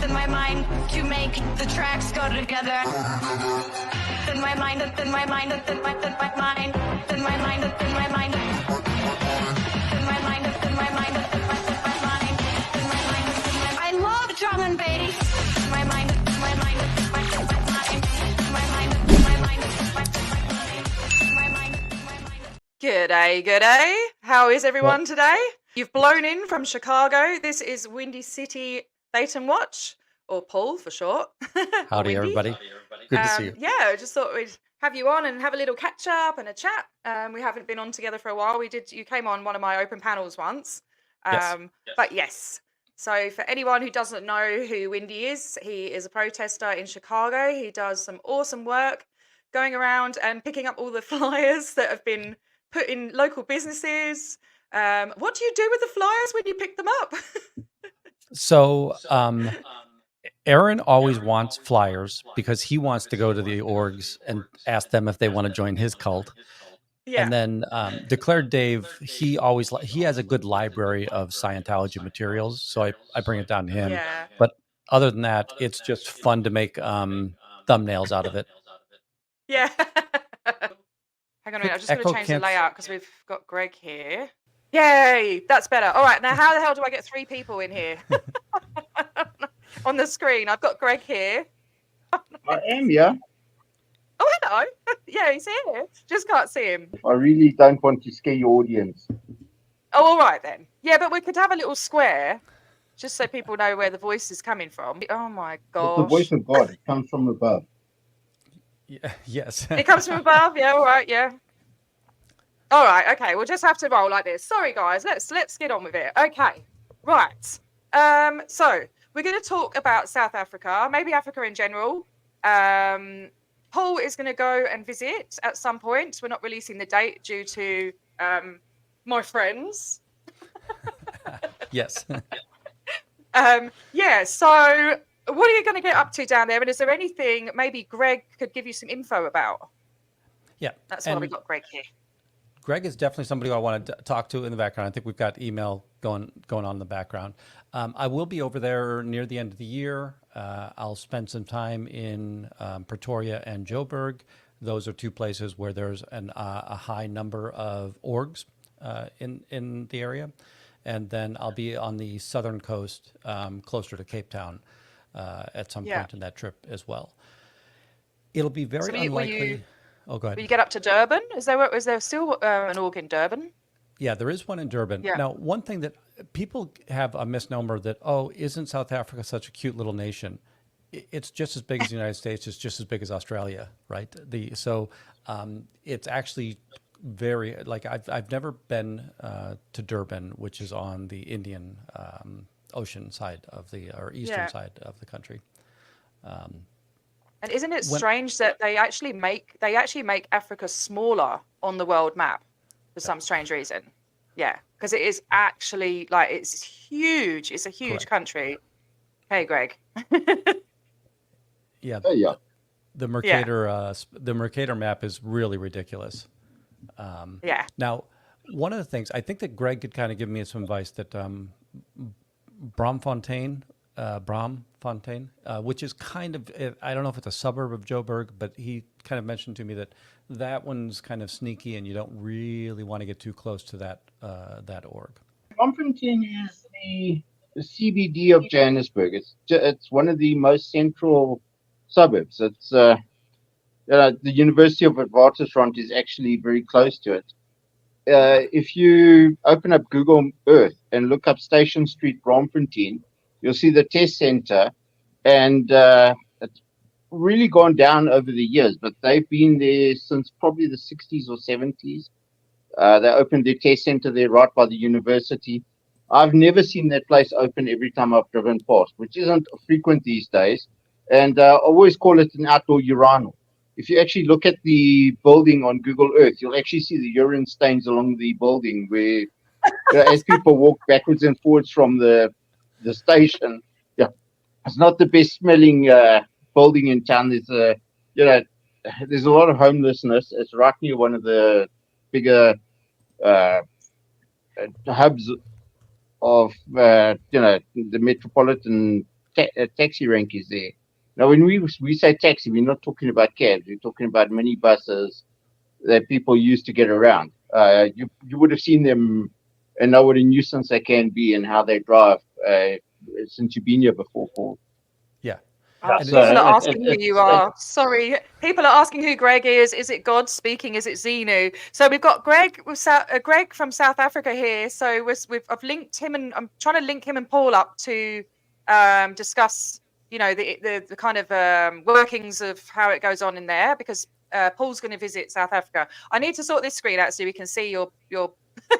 in my mind to make the tracks go together. In my mind, in my mind, in my mind, in my mind, in my mind, in my mind, in my mind, in my mind, in my mind. I love drum and bass. In my mind, in my mind, in my mind, in my mind, in my mind, in my mind, in my mind. G'day, g'day. How is everyone today? You've blown in from Chicago. This is Windy City Dayton Watch, or Paul for short. Howdy, everybody. Good to see you. Yeah, I just thought we'd have you on and have a little catch up and a chat. We haven't been on together for a while. You came on one of my open panels once. But yes. So for anyone who doesn't know who Windy is, he is a protester in Chicago. He does some awesome work going around and picking up all the flyers that have been put in local businesses. What do you do with the flyers when you pick them up? So, Aaron always wants flyers because he wants to go to the orgs and ask them if they want to join his cult. Yeah. And then Declared Dave, he has a good library of Scientology materials, so I bring it down to him. Yeah. But other than that, it's just fun to make thumbnails out of it. Yeah. Hang on a minute, I'm just going to change the layout because we've got Greg here. Yay, that's better. All right, now how the hell do I get 3 people in here? On the screen, I've got Greg here. I am, yeah. Oh, hello. Yeah, he's here. Just can't see him. I really don't want to scare your audience. Oh, all right then. Yeah, but we could have a little square just so people know where the voice is coming from. Oh, my gosh. It's the voice of God. It comes from above. Yeah, yes. It comes from above. Yeah, all right, yeah. All right, okay. We'll just have to roll like this. Sorry, guys. Let's get on with it. Okay, right. So we're going to talk about South Africa, maybe Africa in general. Paul is going to go and visit at some point. We're not releasing the date due to my friends. Yes. Yeah. So what are you going to get up to down there? And is there anything maybe Greg could give you some info about? Yeah. That's why we got Greg here. Greg is definitely somebody I want to talk to in the background. I think we've got email going on in the background. I will be over there near the end of the year. I'll spend some time in Pretoria and Joburg. Those are 2 places where there's a high number of orgs in the area. And then I'll be on the southern coast, closer to Cape Town, at some point in that trip as well. It'll be very unlikely. Oh, go ahead. Will you get up to Durban? Is there still an org in Durban? Yeah, there is one in Durban. Yeah. Now, one thing that people have a misnomer that, isn't South Africa such a cute little nation? It's just as big as the United States. It's just as big as Australia, right? It's actually very, like, I've never been to Durban, which is on the Indian Ocean side or eastern side of the country. And isn't it strange that they actually make Africa smaller on the world map for some strange reason? Yeah, because it is actually it's huge. It's a huge country. Hey, Greg. Yeah. Oh, yeah. The Mercator map is really ridiculous. Yeah. Now, one of the things I think that Greg could kind of give me some advice that Braamfontein, which is kind of, I don't know if it's a suburb of Joburg, but he kind of mentioned to me that one's kind of sneaky and you don't really want to get too close to that org. Braamfontein is the CBD of Johannesburg. It's one of the most central suburbs. It's the University of Witwatersrand is actually very close to it. If you open up Google Earth and look up Station Street, Braamfontein, you'll see the test center, and it's really gone down over the years, but they've been there since probably the 60s or 70s. They opened their test center there right by the university. I've never seen that place open every time I've driven past, which isn't frequent these days. And I always call it an outdoor urinal. If you actually look at the building on Google Earth, you'll actually see the urine stains along the building where as people walk backwards and forwards from the station. Yeah, it's not the best smelling building in town. There's a lot of homelessness. It's right near one of the bigger hubs of the metropolitan taxi rank is there. Now, when we say taxi, we're not talking about cabs. We're talking about minibuses that people use to get around. You would have seen them and know what a nuisance they can be and how they drive since you've been here before. Yeah. Oh, And people it's, are asking who you are. Sorry, people are asking who Greg is. Is it God speaking? Is it Xenu? So we've got Greg Greg from South Africa here. So I've linked him, and I'm trying to link him and Paul up to discuss, the kind of workings of how it goes on in there, because Paul's going to visit South Africa. I need to sort this screen out so we can see your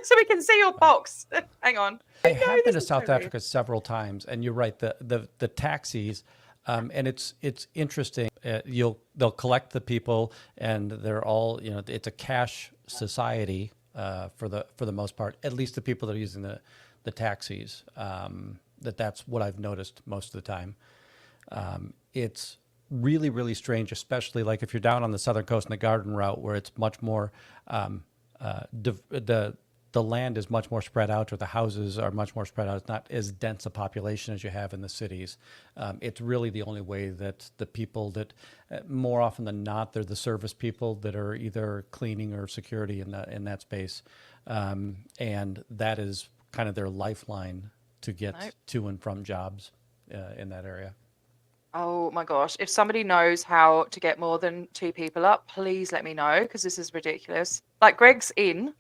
so we can see your box. Hang on. I have been to South Africa several times, and you're right. The taxis. And it's interesting. They'll collect the people, and they're all, it's a cash society for the most part. At least the people that are using the taxis. That's what I've noticed most of the time. It's really, really strange, especially like if you're down on the southern coast in the Garden Route, where it's much more the land is much more spread out, or the houses are much more spread out. It's not as dense a population as you have in the cities. It's really the only way that the people that, more often than not, they're the service people that are either cleaning or security in that space, and that is kind of their lifeline to get to and from jobs in that area. Oh my gosh! If somebody knows how to get more than 2 people up, please let me know, because this is ridiculous. Like, Greg's in.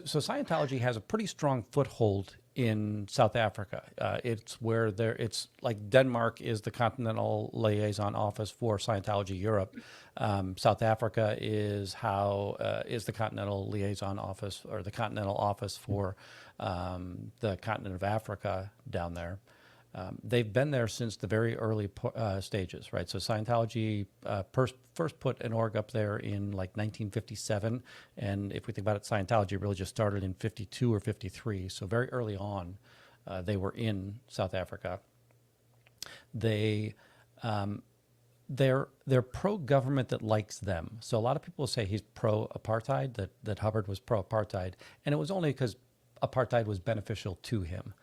So Scientology has a pretty strong foothold in South Africa. It's where it's like Denmark is the continental liaison office for Scientology Europe. South Africa is the continental liaison office, or the continental office for the continent of Africa down there. They've been there since the very early stages, right? So Scientology first put an org up there in like 1957. And if we think about it, Scientology really just started in 52 or 53. So very early on, they were in South Africa. They're pro-government that likes them. So a lot of people say he's pro-apartheid, that Hubbard was pro-apartheid. And it was only because apartheid was beneficial to him.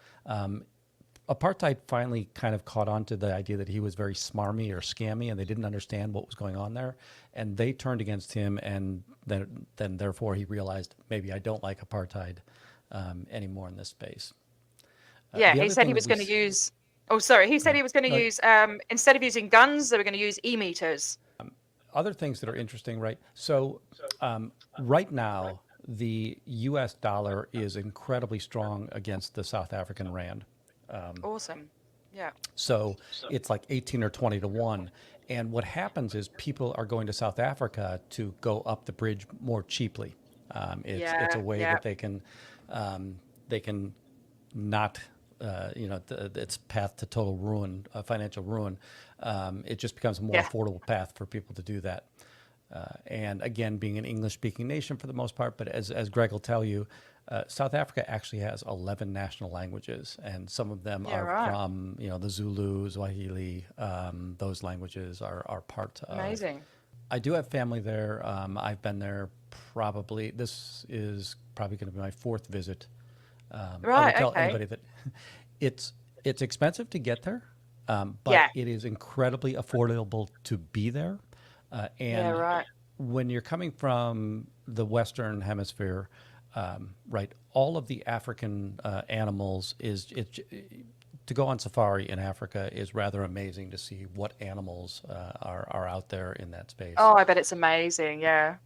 Apartheid finally kind of caught on to the idea that he was very smarmy or scammy, and they didn't understand what was going on there, and they turned against him, and then therefore he realized, maybe I don't like apartheid anymore in this space. Yeah, he said he was going to use. Oh, sorry. He said he was going to use, instead of using guns, they were going to use e-meters. Other things that are interesting, right? So right now, the U.S. dollar is incredibly strong against the South African rand. Awesome. Yeah. So it's like 18 or 20 to 1. And what happens is people are going to South Africa to go up the bridge more cheaply. It's a way that they can not, its path to total ruin, financial ruin. It just becomes a more affordable path for people to do that. And again, being an English-speaking nation for the most part, but as Greg will tell you, South Africa actually has 11 national languages, and some of them are from, the Zulu, Swahili. Those languages are part of. Amazing. I do have family there. I've been there this is probably going to be my 4th visit. I would tell anybody that it's expensive to get there, but it is incredibly affordable to be there. When you're coming from the Western Hemisphere, right, all of the African animals to go on safari in Africa is rather amazing to see what animals are out there in that space. Oh, I bet it's amazing. Yeah.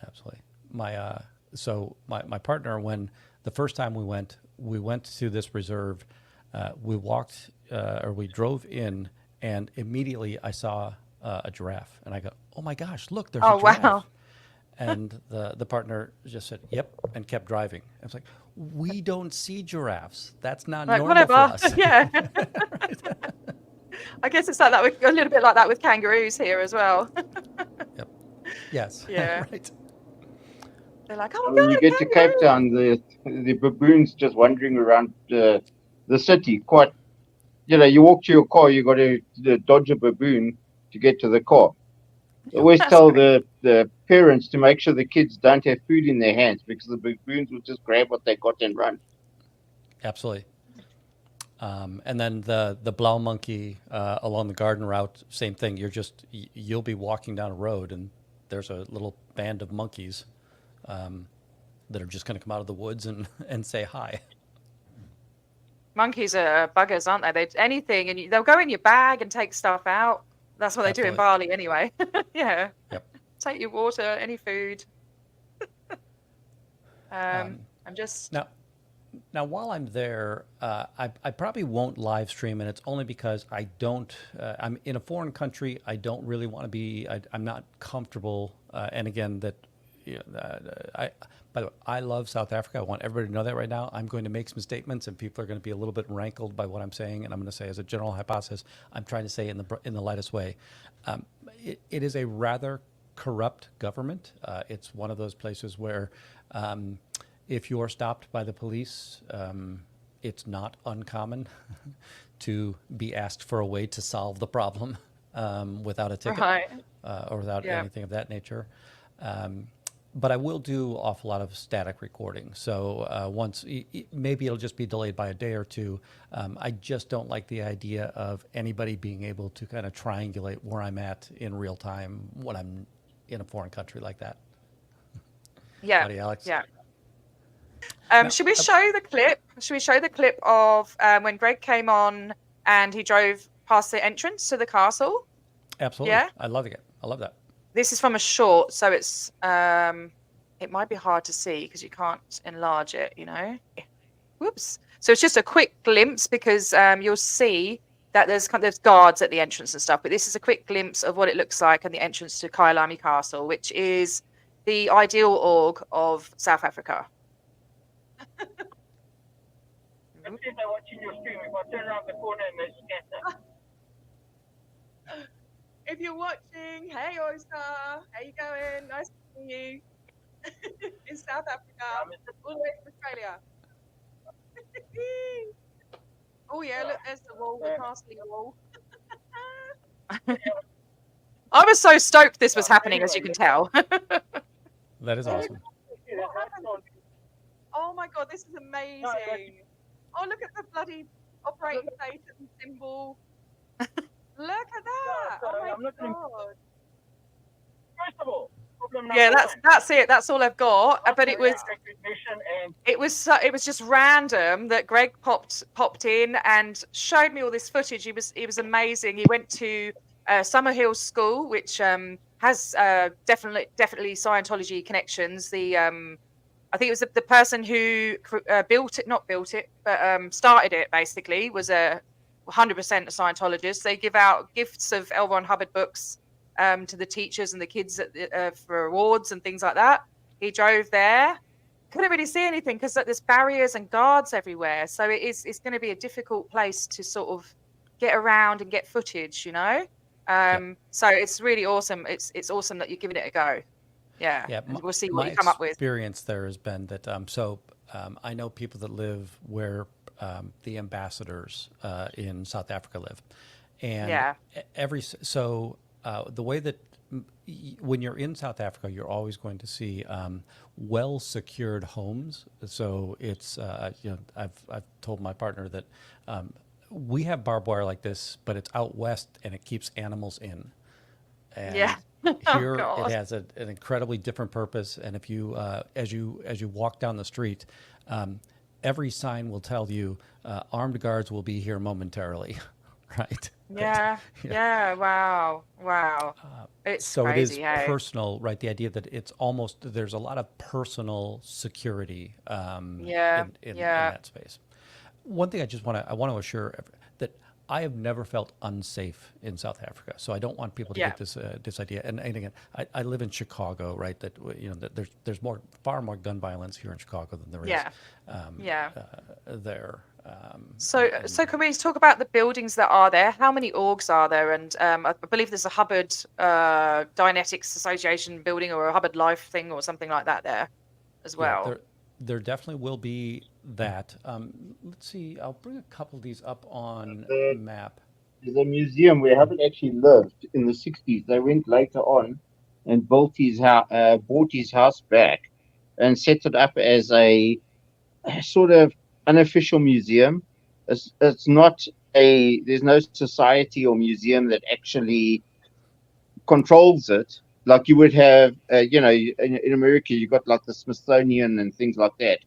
Absolutely. My partner, when the first time we went to this reserve, we drove in, and immediately I saw a giraffe, and I go, "Oh my gosh, look, there's a giraffe." Wow. And the partner just said, "Yep," and kept driving. I was like, "We don't see giraffes. That's not normal for us." Yeah. I guess it's like that a little bit like that with kangaroos here as well. Yep. Yes. Yeah. Right. They're like, "Oh, when you get to Cape Town, the baboons just wandering around the city. Quite, you walk to your car, you got to dodge a baboon to get to the car. I always tell the parents to make sure the kids don't have food in their hands, because the baboons will just grab what they got and run. Absolutely. And then the Blau monkey along the garden route, same thing. You'll be walking down a road and there's a little band of monkeys that are just going to come out of the woods and say hi. Monkeys are buggers, aren't they? Anything, and they'll go in your bag and take stuff out. That's what they do in Bali anyway. Yeah. Yep. Take your water, any food. I'm just... Now, while I'm there, I probably won't live stream, and it's only because I don't. I'm in a foreign country. I don't really want to be. I'm not comfortable. And again, by the way, I love South Africa. I want everybody to know that right now. I'm going to make some statements, and people are going to be a little bit rankled by what I'm saying. And I'm going to say, as a general hypothesis, I'm trying to say in the lightest way. It is a rather corrupt government. It's one of those places where. If you're stopped by the police, it's not uncommon to be asked for a way to solve the problem without a ticket or without anything of that nature. But I will do an awful lot of static recording. So once, maybe it'll just be delayed by a day or two. I just don't like the idea of anybody being able to kind of triangulate where I'm at in real time when I'm in a foreign country like that. Yeah. Howdy, Alex. Yeah. Should we show the clip? Should we show the clip of when Greg came on and he drove past the entrance to the castle? Absolutely. Yeah. I love it. I love that. This is from a short, so it's it might be hard to see because you can't enlarge it, you know. Whoops. So it's just a quick glimpse because you'll see that there's guards at the entrance and stuff, but this is a quick glimpse of what it looks like at the entrance to Kyalami Castle, which is the ideal org of South Africa. They're watching your stream. If I turn around the corner and they scatter. If you're watching, hey Oyster, how you going? Nice to see you in South Africa, all the way from Australia. Oh yeah, look, there's the wall, the castle wall. I was so stoked this was happening, as you can tell. That is awesome. Oh my god, this is amazing. Oh, look at the bloody operating station symbol. Look at that. Oh my god. First of all, yeah, that's it. That's all I've got. But it was just random that Greg popped in and showed me all this footage. He was amazing. He went to Summerhill School, which has definitely Scientology connections. I think it was the person who not built it, but started it basically, was a 100% a Scientologist. They give out gifts of L. Ron Hubbard books to the teachers and the kids for awards and things like that. He drove there. Couldn't really see anything because there's barriers and guards everywhere. So it's going to be a difficult place to sort of get around and get footage, you know? So it's really awesome. It's awesome that you're giving it a go. Yeah, we'll see what you come up with. My experience there has been that I know people that live where the ambassadors in South Africa live, and the way that when you're in South Africa, you're always going to see well secured homes. So it's I've told my partner that we have barbed wire like this, but it's out west and it keeps animals in. And here it has an incredibly different purpose, and if you as you walk down the street, every sign will tell you armed guards will be here momentarily, right? Yeah. Wow. It's so crazy, it is personal, right? The idea that it's almost there's a lot of personal security in that space. One thing I want to assure that I have never felt unsafe in South Africa, so I don't want people to get this idea. And again, I live in Chicago, right? That that there's far more gun violence here in Chicago than there is there. So can we talk about the buildings that are there? How many orgs are there? And I believe there's a Hubbard Dianetics Association building or a Hubbard Life thing or something like that there as well. Yeah, there definitely will be that. Let's see. I'll bring a couple of these up on the map. There's a museum where Hubbard actually lived in the 60s. They went later on and bought his house back and set it up as a sort of unofficial museum. It's not there's no society or museum that actually controls it. Like you would have, in America, you got like the Smithsonian and things like that,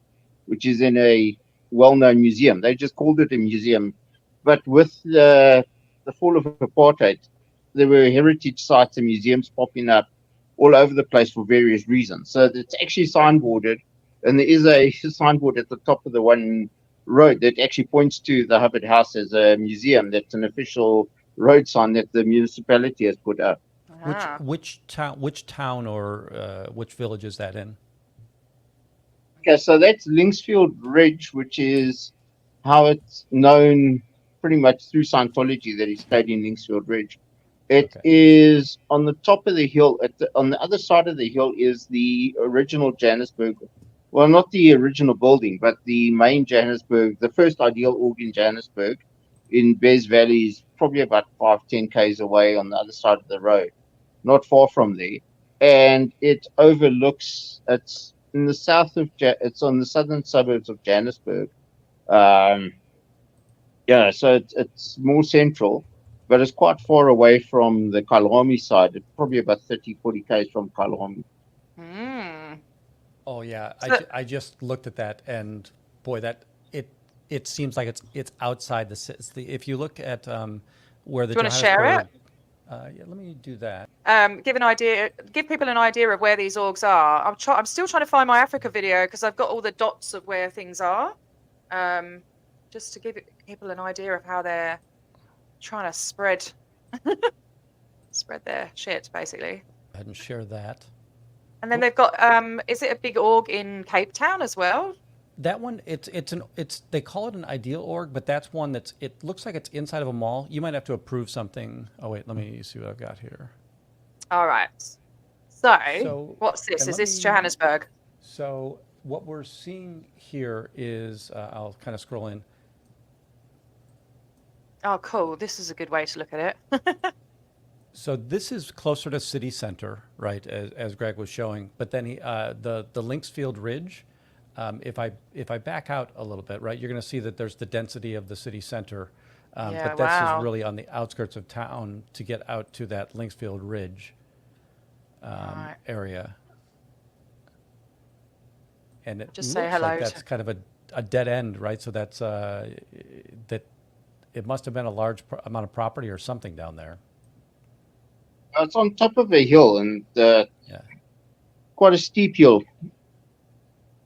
which is in a well-known museum. They just called it a museum. But with the fall of apartheid, there were heritage sites and museums popping up all over the place for various reasons. So it's actually signboarded, and there is a signboard at the top of the one road that actually points to the Hubbard House as a museum. That's an official road sign that the municipality has put up. Ah. Which town or which village is that in? Okay, so that's Linksfield Ridge, which is how it's known pretty much through Scientology that he stayed in Linksfield Ridge. It Okay. is on the top of the hill. On the other side of the hill is the original Johannesburg. Well, not the original building, but the main Johannesburg, the first ideal org in Johannesburg in Bez Valley is probably about 5-10 k's away on the other side of the road, not far from there. And it overlooks, it's in the south of, it's on the southern suburbs of Johannesburg. So it's more central, but it's quite far away from the Kalahari side. It's probably about 30-40 k's from Kalahari. Mm. Oh yeah, So, I just looked at that, and boy, that it seems like it's outside the city. If you look at where the do you want to share it? Yeah, let me do that. Give people an idea of where these orgs are. I'm still trying to find my Africa video because I've got all the dots of where things are. Just to give people an idea of how they're trying to spread their shit, basically. Go ahead and share that. And then they've got is it a big org in Cape Town as well? That one, it's they call it an ideal org, but that's one it looks like it's inside of a mall. You might have to approve something. Oh wait, let me see what I've got here. All right. So what's this? Is this Johannesburg? So what we're seeing here is I'll kind of scroll in. Oh, cool. This is a good way to look at it. So this is closer to city center, right, as Greg was showing. But then the Linksfield Ridge, if I back out a little bit, right, you're going to see that there's the density of the city center. But this is really on the outskirts of town to get out to that Linksfield Ridge area. And it Just looks say hello like that's kind of a dead end, right? So that's that it must have been a large amount of property or something down there. It's on top of a hill, and quite a steep hill.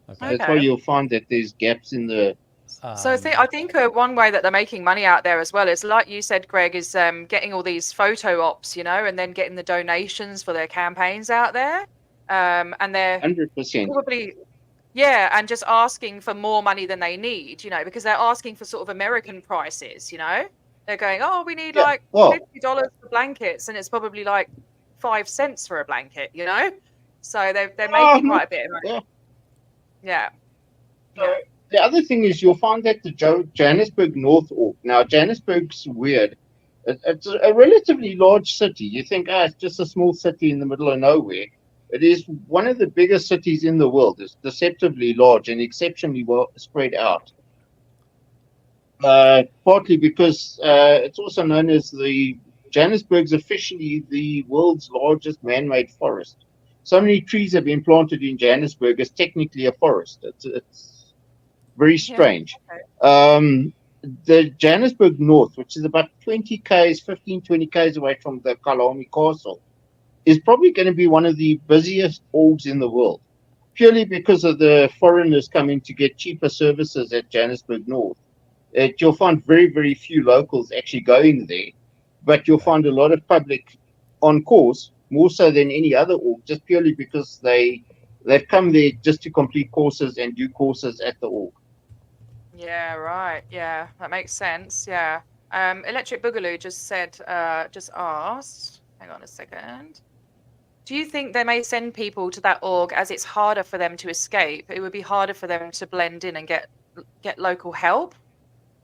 Okay. That's why you'll find that there's gaps in the. So I think one way that they're making money out there as well is, like you said, Greg, is getting all these photo ops, and then getting the donations for their campaigns out there. And they're 100%. probably, and just asking for more money than they need, because they're asking for sort of American prices, They're going, oh, we need like $50 for blankets, and it's probably like 5 cents for a blanket, So they're making quite a bit of money. Yeah. The other thing is you'll find that the Johannesburg North Org. Now, Johannesburg's weird. It's a relatively large city. You think, it's just a small city in the middle of nowhere. It is one of the biggest cities in the world. It's deceptively large and exceptionally well spread out. Partly because it's also known as Johannesburg's officially the world's largest man-made forest. So many trees have been planted in Johannesburg as technically a forest. It's very strange. The Johannesburg North, which is about 20 k's away from the Kalahari Castle, is probably going to be one of the busiest orgs in the world, purely because of the foreigners coming to get cheaper services at Johannesburg North. You'll find very, very few locals actually going there, but you'll find a lot of public on course, more so than any other org, just purely because they've come there just to complete courses and do courses at the org. Yeah, right. Yeah, that makes sense. Yeah. Electric Boogaloo just asked, hang on a second. Do you think they may send people to that org as it's harder for them to escape? It would be harder for them to blend in and get local help?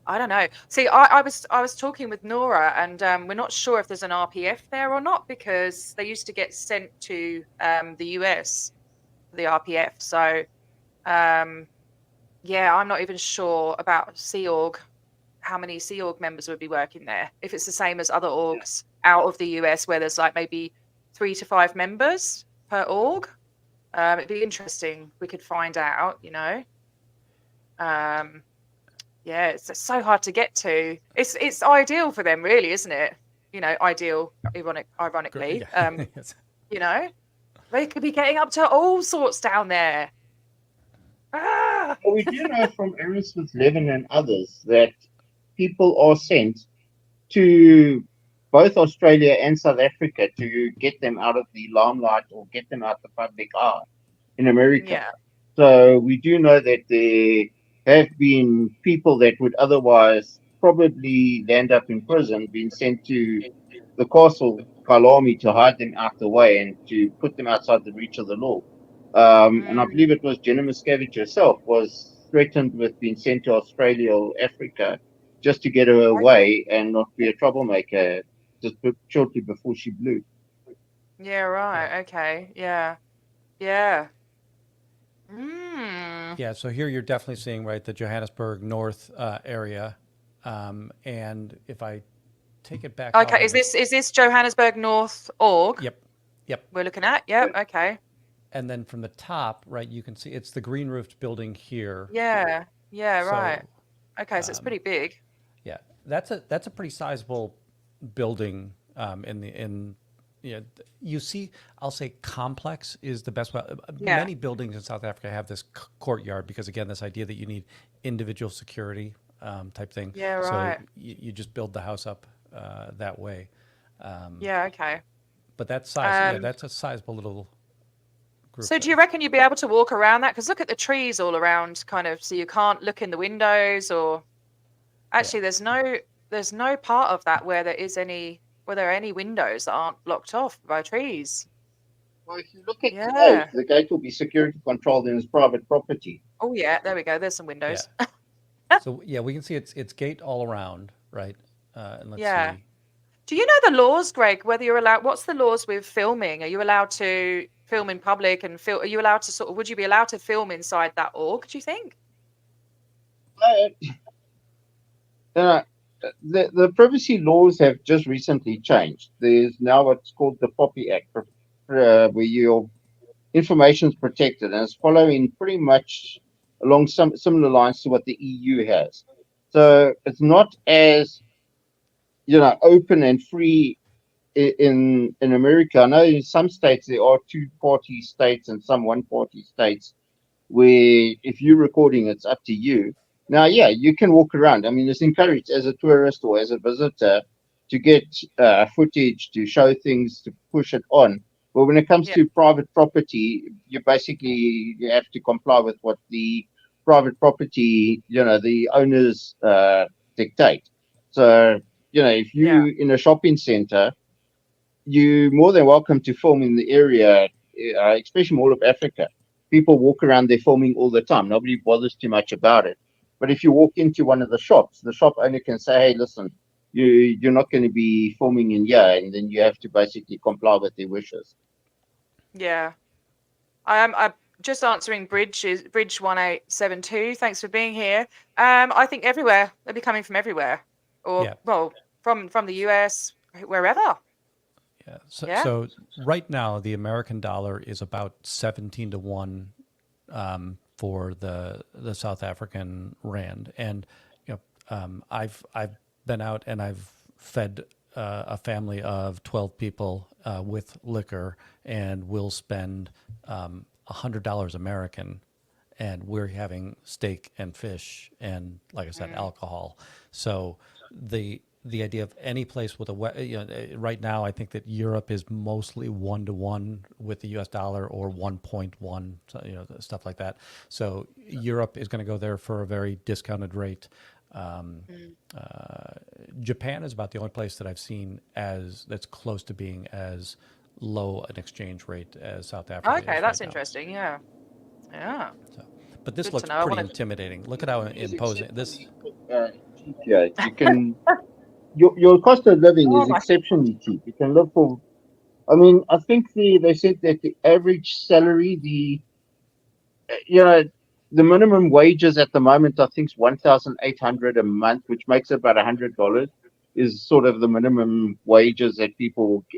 I don't know. See, I was talking with Nora, and we're not sure if there's an RPF there or not, because they used to get sent to the US, the RPF. So, I'm not even sure about Sea Org how many Sea Org members would be working there. If it's the same as other orgs out of the US, where there's like maybe 3 to 5 members per org, it'd be interesting. We could find out, you know. Yeah, it's so hard to get to. It's ideal for them, really, isn't it? You know, ideal, ironically. Yes. You know, they could be getting up to all sorts down there. Ah! Well, we do know from Aerosmith Levin and others that people are sent to both Australia and South Africa to get them out of the limelight or get them out the public eye in America. Yeah. So we do know that there have been people that would otherwise probably land up in prison being sent to the castle Kalami to hide them out the way and to put them outside the reach of the law. And I believe it was Jenna Miscavige herself was threatened with being sent to Australia or Africa just to get her away and not be a troublemaker just shortly before she blew. Yeah, right. Okay. Yeah. Yeah. Mm. Yeah, so here you're definitely seeing, right, the Johannesburg North area. And if I take it back. Okay, is this Johannesburg North org? Yep. We're looking at? Yep, okay. And then from the top, right, you can see it's the green roofed building here. Yeah, So, right. Okay, so it's pretty big. Yeah, that's a pretty sizable building. You see, I'll say complex is the best way. Yeah. Many buildings in South Africa have this courtyard because, again, this idea that you need individual security type thing. Yeah, right. So you just build the house up that way. Yeah, okay. But that size, that's a sizable little group. So do you reckon you'd be able to walk around that? Because look at the trees all around, kind of, so you can't look in the windows, or actually there's no part of that where there are any windows that aren't blocked off by trees. Well, if you look at the gate will be security controlled and it's private property. Oh yeah, there we go. There's some windows. Yeah. So yeah, we can see it's gate all around, right? And let's see. Do you know the laws, Greg? Whether you're allowed? What's the laws with filming? Are you allowed to film in public and film? Are you allowed to would you be allowed to film inside that org? Do you think? The privacy laws have just recently changed. There's now what's called the POPI Act, where your information is protected, and it's following pretty much along some similar lines to what the EU has. So it's not as open and free in America. I know in some states there are two-party states and some one-party states where if you're recording, it's up to you. Now, yeah, you can walk around. I mean, it's encouraged as a tourist or as a visitor to get footage, to show things, to push it on. But when it comes to private property, you have to comply with what the private property, the owners dictate. So, if you're in a shopping center, you're more than welcome to film in the area, especially all of Africa. People walk around there filming all the time. Nobody bothers too much about it. But if you walk into one of the shops, the shop owner can say, hey, listen, you're not going to be filming in here, and then you have to basically comply with their wishes. Yeah. I'm just answering Bridge 1872. Thanks for being here. I think everywhere. They'll be coming from everywhere. Or, from the US, wherever. Yeah. So right now, the American dollar is about 17 to 1 for the South African rand, and I've been out and I've fed a family of 12 people with liquor, and we'll spend $100 American, and we're having steak and fish and, like I said, alcohol. So the idea of any place with right now, I think that Europe is mostly 1-to-1 with the U.S. dollar, or 1.1, stuff like that. So Europe is going to go there for a very discounted rate. Japan is about the only place that I've seen that's close to being as low an exchange rate as South Africa. Okay, that's interesting. Yeah. So, but this Good looks to know. pretty intimidating. Look at how imposing this. Yeah, you can. Your cost of living is exceptionally cheap. You can live for. I mean, I think they said that the average salary, the minimum wages at the moment, I think, is $1,800 a month, which makes it about $100. Is sort of the minimum wages that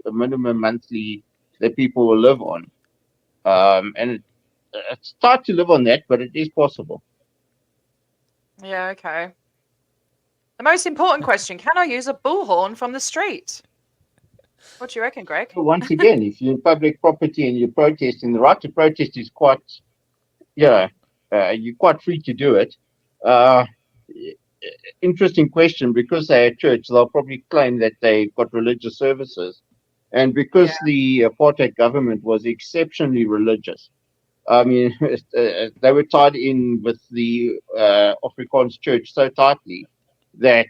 minimum monthly that people will live on. And it's hard to live on that, but it is possible. Yeah, okay. The most important question, can I use a bullhorn from the street? What do you reckon, Greg? Once again, if you're in public property and you're protesting, the right to protest is quite, you're quite free to do it. Interesting question, because they're a church, they'll probably claim that they've got religious services. And because the apartheid government was exceptionally religious, I mean, they were tied in with the Afrikaans church so tightly that,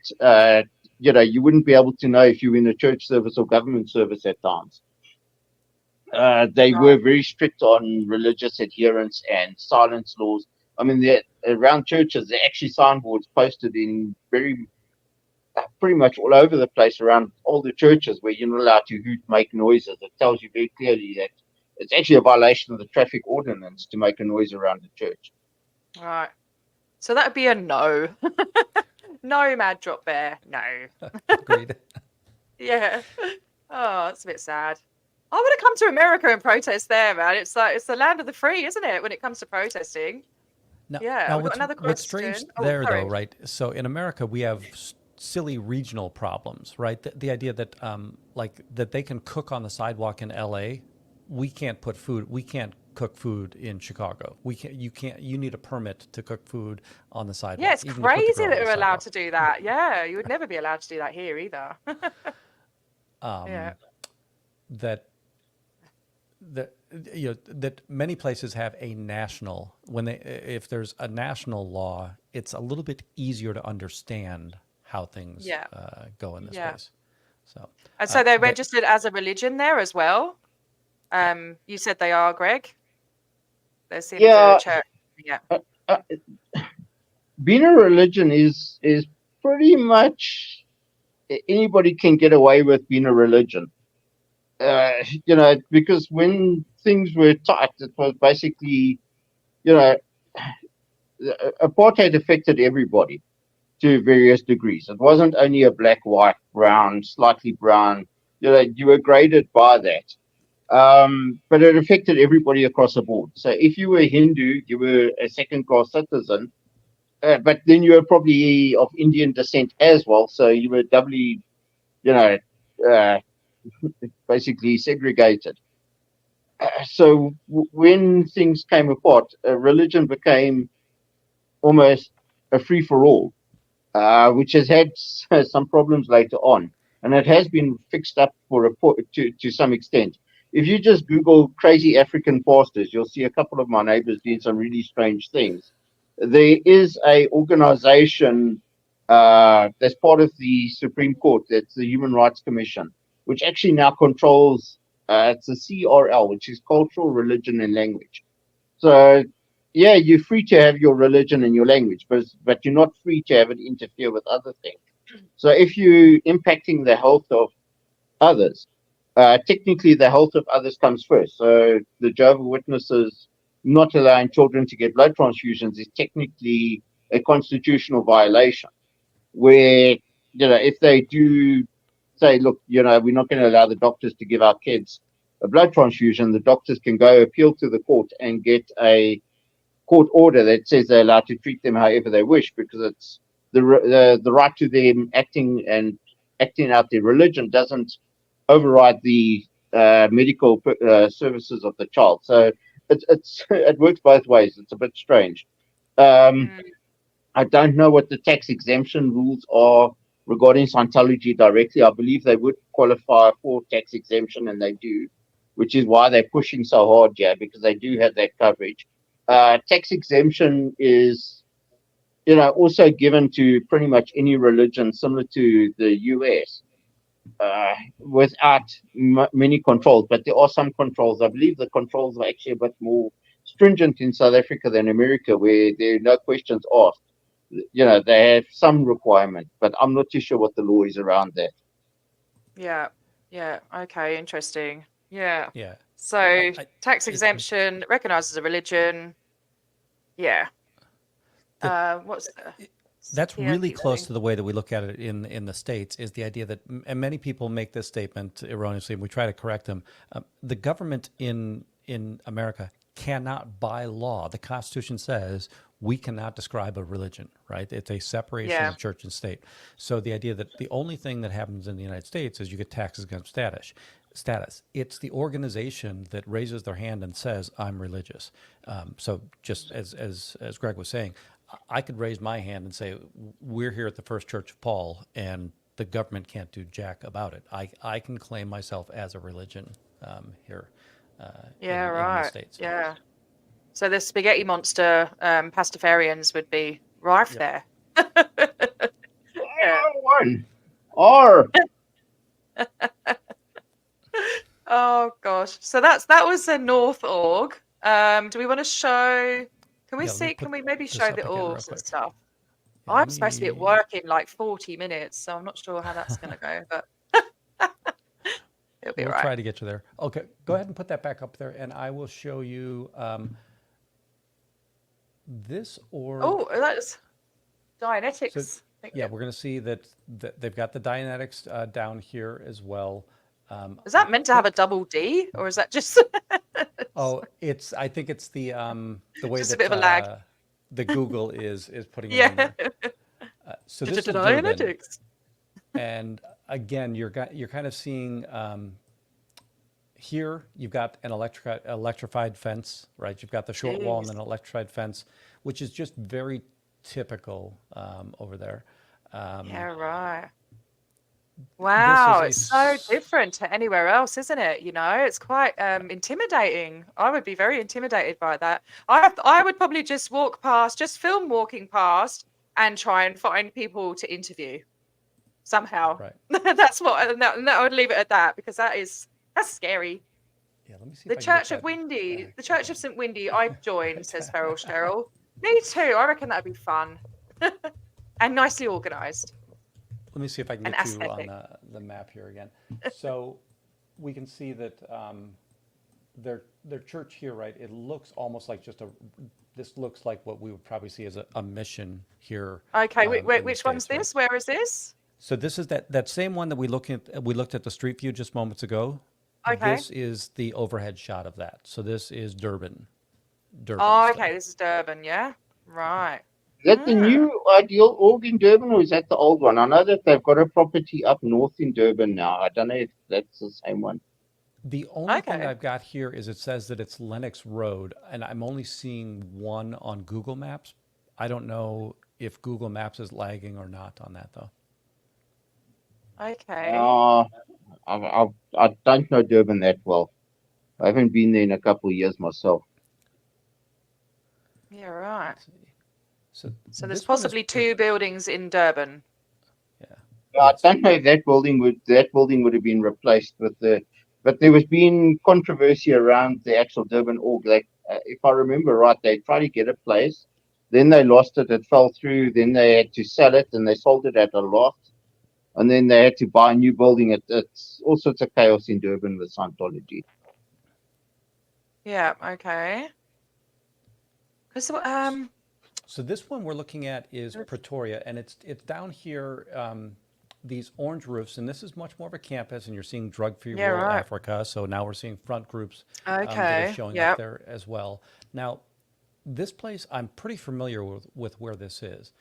you wouldn't be able to know if you were in a church service or government service at times. They were very strict on religious adherence and silence laws. I mean, around churches, there are actually signboards posted in pretty much all over the place around all the churches where you're not allowed to hoot, make noises. It tells you very clearly that it's actually a violation of the traffic ordinance to make a noise around the church. Right. So that would be a no. No, Mad Drop Bear. No. Agreed. Yeah. Oh, that's a bit sad. I want to come to America and protest there, man. It's like it's the land of the free, isn't it? When it comes to protesting. Now, Yeah. now We've got another what's question. strange Oh, there, sorry. though, right? So in America, we have silly regional problems, right? The idea that that they can cook on the sidewalk in LA, we can't cook food in Chicago. You need a permit to cook food on the sidewalk. Yeah, it's even to put the crazy grill that on the we're allowed sidewalk. to do that. Yeah, you would never be allowed to do that here either. Yeah. That many places have a national, if there's a national law, it's a little bit easier to understand how things go in this space. So And so they're registered as a religion there as well. You said they are, Greg. They seem to church. Yeah. Being a religion is pretty much anybody can get away with being a religion. Because when things were tight, it was basically, apartheid affected everybody to various degrees. It wasn't only a black, white, brown, slightly brown. You were graded by that. But it affected everybody across the board. So if you were Hindu, you were a second-class citizen, but then you were probably of Indian descent as well. So you were doubly, basically segregated. So when things came apart, religion became almost a free-for-all, which has had some problems later on. And it has been fixed up to some extent. If you just Google crazy African pastors, you'll see a couple of my neighbors doing some really strange things. There is a organization that's part of the Supreme Court, that's the Human Rights Commission, which actually now controls, it's a CRL, which is Cultural, Religion, and Language. So, yeah, you're free to have your religion and your language, but you're not free to have it interfere with other things. So if you're impacting the health of others, technically the health of others comes first. So the Jehovah's Witnesses not allowing children to get blood transfusions is technically a constitutional violation, where, if they do say, look, we're not going to allow the doctors to give our kids a blood transfusion, the doctors can go appeal to the court and get a court order that says they're allowed to treat them however they wish, because it's the right to them acting out their religion doesn't override the medical services of the child. So it works both ways. It's a bit strange. I don't know what the tax exemption rules are regarding Scientology directly. I believe they would qualify for tax exemption, and they do, which is why they're pushing so hard here, because they do have that coverage. Tax exemption is, also given to pretty much any religion, similar to the US, without many controls. But there are some controls. I believe the controls are actually a bit more stringent in South Africa than America, where there are no questions asked. They have some requirement, but I'm not too sure what the law is around that. Yeah. Yeah. Okay. Interesting. Yeah. Yeah. So tax exemption, recognized as a religion. Yeah. What's That's really close thing? to the way that we look at it in the States, is the idea that, and many people make this statement erroneously, and we try to correct them. The government in America cannot, by law, the Constitution says we cannot describe a religion, right? It's a separation Yeah. of church and state. So the idea that the only thing that happens in the United States is you get tax exempt status. It's the organization that raises their hand and says, I'm religious. So just as Greg was saying, I could raise my hand and say, we're here at the First Church of Paul, and the government can't do jack about it. I can claim myself as a religion here Yeah, in the right. States. Yeah. So the spaghetti monster pastafarians would be rife Yep. there. Yeah. One. Or Oh gosh. So that was the North org. Do we want to show? Can we Yeah, let me see? Can put we maybe this show up the again real orgs and quick. stuff? Yeah, I'm supposed to be at me- work in like 40 minutes, so I'm not sure how that's going to go, but it'll be We'll right. try to get you there. Okay, go ahead and put that back up there, and I will show you this org. Oh, that's Dianetics. So, yeah, we're going to see that they've got the Dianetics down here as well. Is that meant to have a double D, or is that just Oh, I think it's the way just a that bit of a lag? the Google is putting it Yeah. in there. So this is Durban, Dianetics. and again, you're kind of seeing here you've got an electrified fence, right? You've got the short wall and Jeez. then an electrified fence, which is just very typical over there. Yeah, right. Wow, This it's is so different to anywhere else, isn't it? You know, it's quite intimidating. I would be very intimidated by that. I would probably just walk past, just film walking past, and try and find people to interview somehow. right. That's what, and I would leave it at that, because that's scary. Yeah, let me see The if I can get Church of that Windy, back the Church again. of St. Windy, I've joined, says Feral Cheryl. Me too. I reckon that'd be fun and nicely organised Let me see if I can and get you on aesthetic. the map here again. So we can see that their church here, right? It looks almost like this looks like what we would probably see as a mission here. Okay, in the which one's States, right? this? Where is this? So this is that same one that we looked at the street view just moments ago. Okay. This is the overhead shot of that. So this is Durban. Oh, Still. okay. This is Durban, yeah? Right. is that the new ideal org in Durban, or is that the old one? I know that they've got a property up north in Durban now. I don't know if that's the same one. The only thing Okay. I've got here is it says that it's Lennox Road, and I'm only seeing one on Google Maps. I don't know if Google Maps is lagging or not on that, though. Okay. I don't know Durban that well. I haven't been there in a couple of years myself. Yeah, right. Let's see. So So there's this one is possibly two buildings in Durban. Yeah. I don't know if that building would have been replaced with but there was been controversy around the actual Durban org. Like, if I remember right, they tried to get a place, then they lost it. It fell through. Then they had to sell it, and they sold it at a lot. And then they had to buy a new building. It's all sorts of chaos in Durban with Scientology. Yeah, okay. So this one we're looking at is Pretoria, and it's down here. These orange roofs, and this is much more of a campus, and you're seeing drug-free Yeah, rural right. Africa. So now we're seeing front groups that Okay. are showing Yep. up there as well. Now, this place I'm pretty familiar with where this is.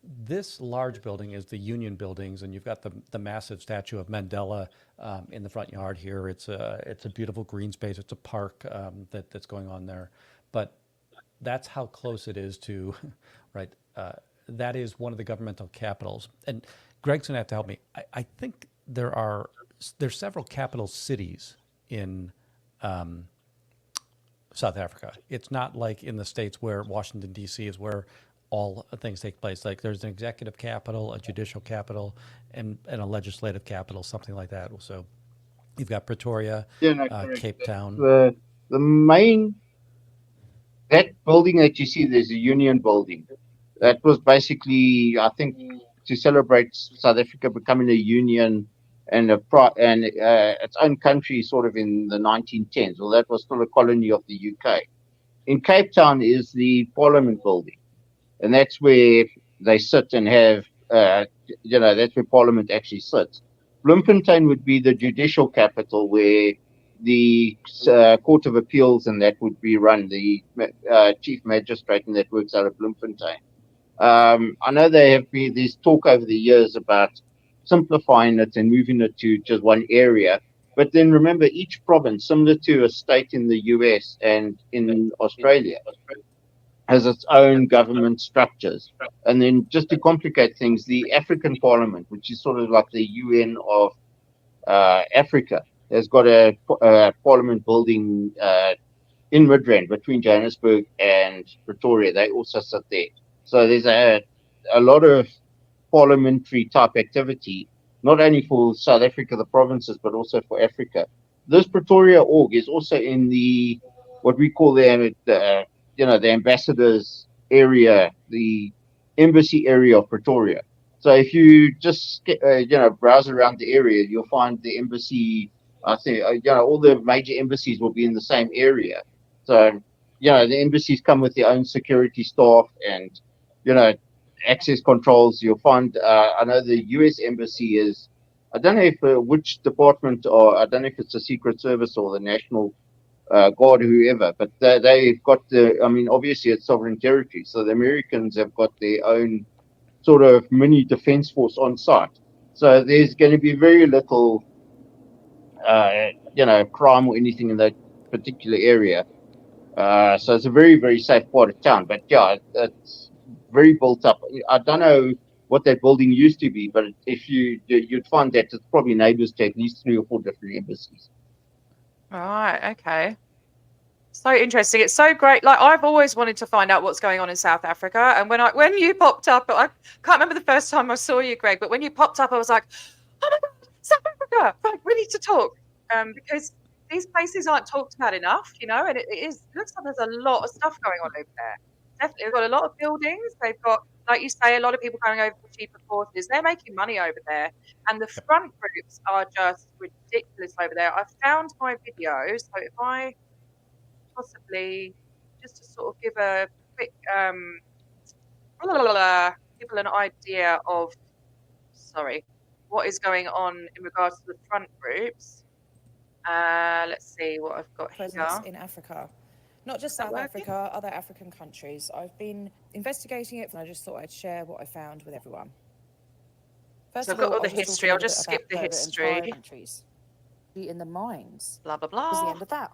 This large building is the Union Buildings, and you've got the massive statue of Mandela in the front yard here. It's a beautiful green space. It's a park that's going on there, but that's how close it is to, right? That is one of the governmental capitals, and Greg's gonna have to help me. I think there's several capital cities in South Africa. It's not like in the States where Washington D.C. is where all things take place. Like there's an executive capital, a judicial capital, and a legislative capital, something like that. So you've got Pretoria, Yeah, no, correct. Cape Town. The main that building that you see, there's a Union Building. That was basically, I think, to celebrate South Africa becoming a union and its own country, sort of in the 1910s. Well, that was still a colony of the UK. In Cape Town is the Parliament Building. and that's where they sit and have, that's where Parliament actually sits. Bloemfontein would be the judicial capital where the Court of Appeals and that would be run, the chief magistrate, and that works out of Bloemfontein. I know there have been this talk over the years about simplifying it and moving it to just one area. But then remember, each province, similar to a state in the US and in Australia, has its own government structures. And then just to complicate things, the African Parliament, which is sort of like the UN of Africa, has got a parliament building in Midrand between Johannesburg and Pretoria. They also sit there. So there's a lot of parliamentary type activity, not only for South Africa, the provinces, but also for Africa. This Pretoria org is also in the what we call the ambassadors area, the embassy area of Pretoria. So if you just browse around the area, you'll find the embassy. I think all the major embassies will be in the same area. So the embassies come with their own security staff and access controls. You'll find, I know the U.S. embassy is, I don't know if which department, or I don't know if it's the Secret Service or the National Guard, whoever, but they've got obviously it's sovereign territory. So the Americans have got their own sort of mini defense force on site. So there's going to be very little, crime or anything in that particular area. So it's a very, very safe part of town. But yeah, it's very built up. I don't know what that building used to be, but if you'd find that it's probably neighbors to at least 3 or 4 different embassies. Right. Okay. So interesting. It's so great. Like, I've always wanted to find out what's going on in South Africa. And when you popped up, I can't remember the first time I saw you, Greg, but when you popped up, I was like, oh my God, South Africa. Right, we need to talk. Because these places aren't talked about enough, and it looks like there's a lot of stuff going on over there. Definitely. They've got a lot of buildings. They've got, like you say, a lot of people going over for cheaper courses. They're making money over there. And the front groups are just ridiculous over there. I found my video. So if I possibly, just to sort of give a quick people an idea of what is going on in regards to the front groups. Let's see what I've got presence here. in Africa. Not just South Africa, other African countries. I've been investigating it, and I just thought I'd share what I found with everyone. First So I've got all the history. I'll just skip the history. Countries. In the mines. Blah, blah, blah. Was the end of that.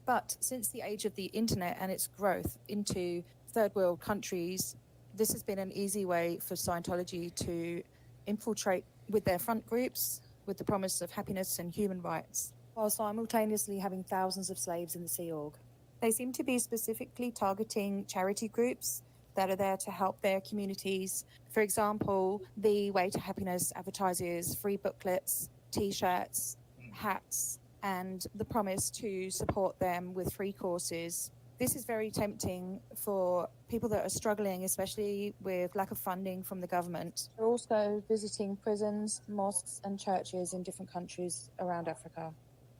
But since the age of the internet and its growth into third world countries, this has been an easy way for Scientology to infiltrate with their front groups with the promise of happiness and human rights, while simultaneously having thousands of slaves in the Sea Org. They seem to be specifically targeting charity groups that are there to help their communities. For example, the Way to Happiness advertises free booklets, T-shirts, hats, and the promise to support them with free courses. This is very tempting for people that are struggling, especially with lack of funding from the government. They're also visiting prisons, mosques, and churches in different countries around Africa.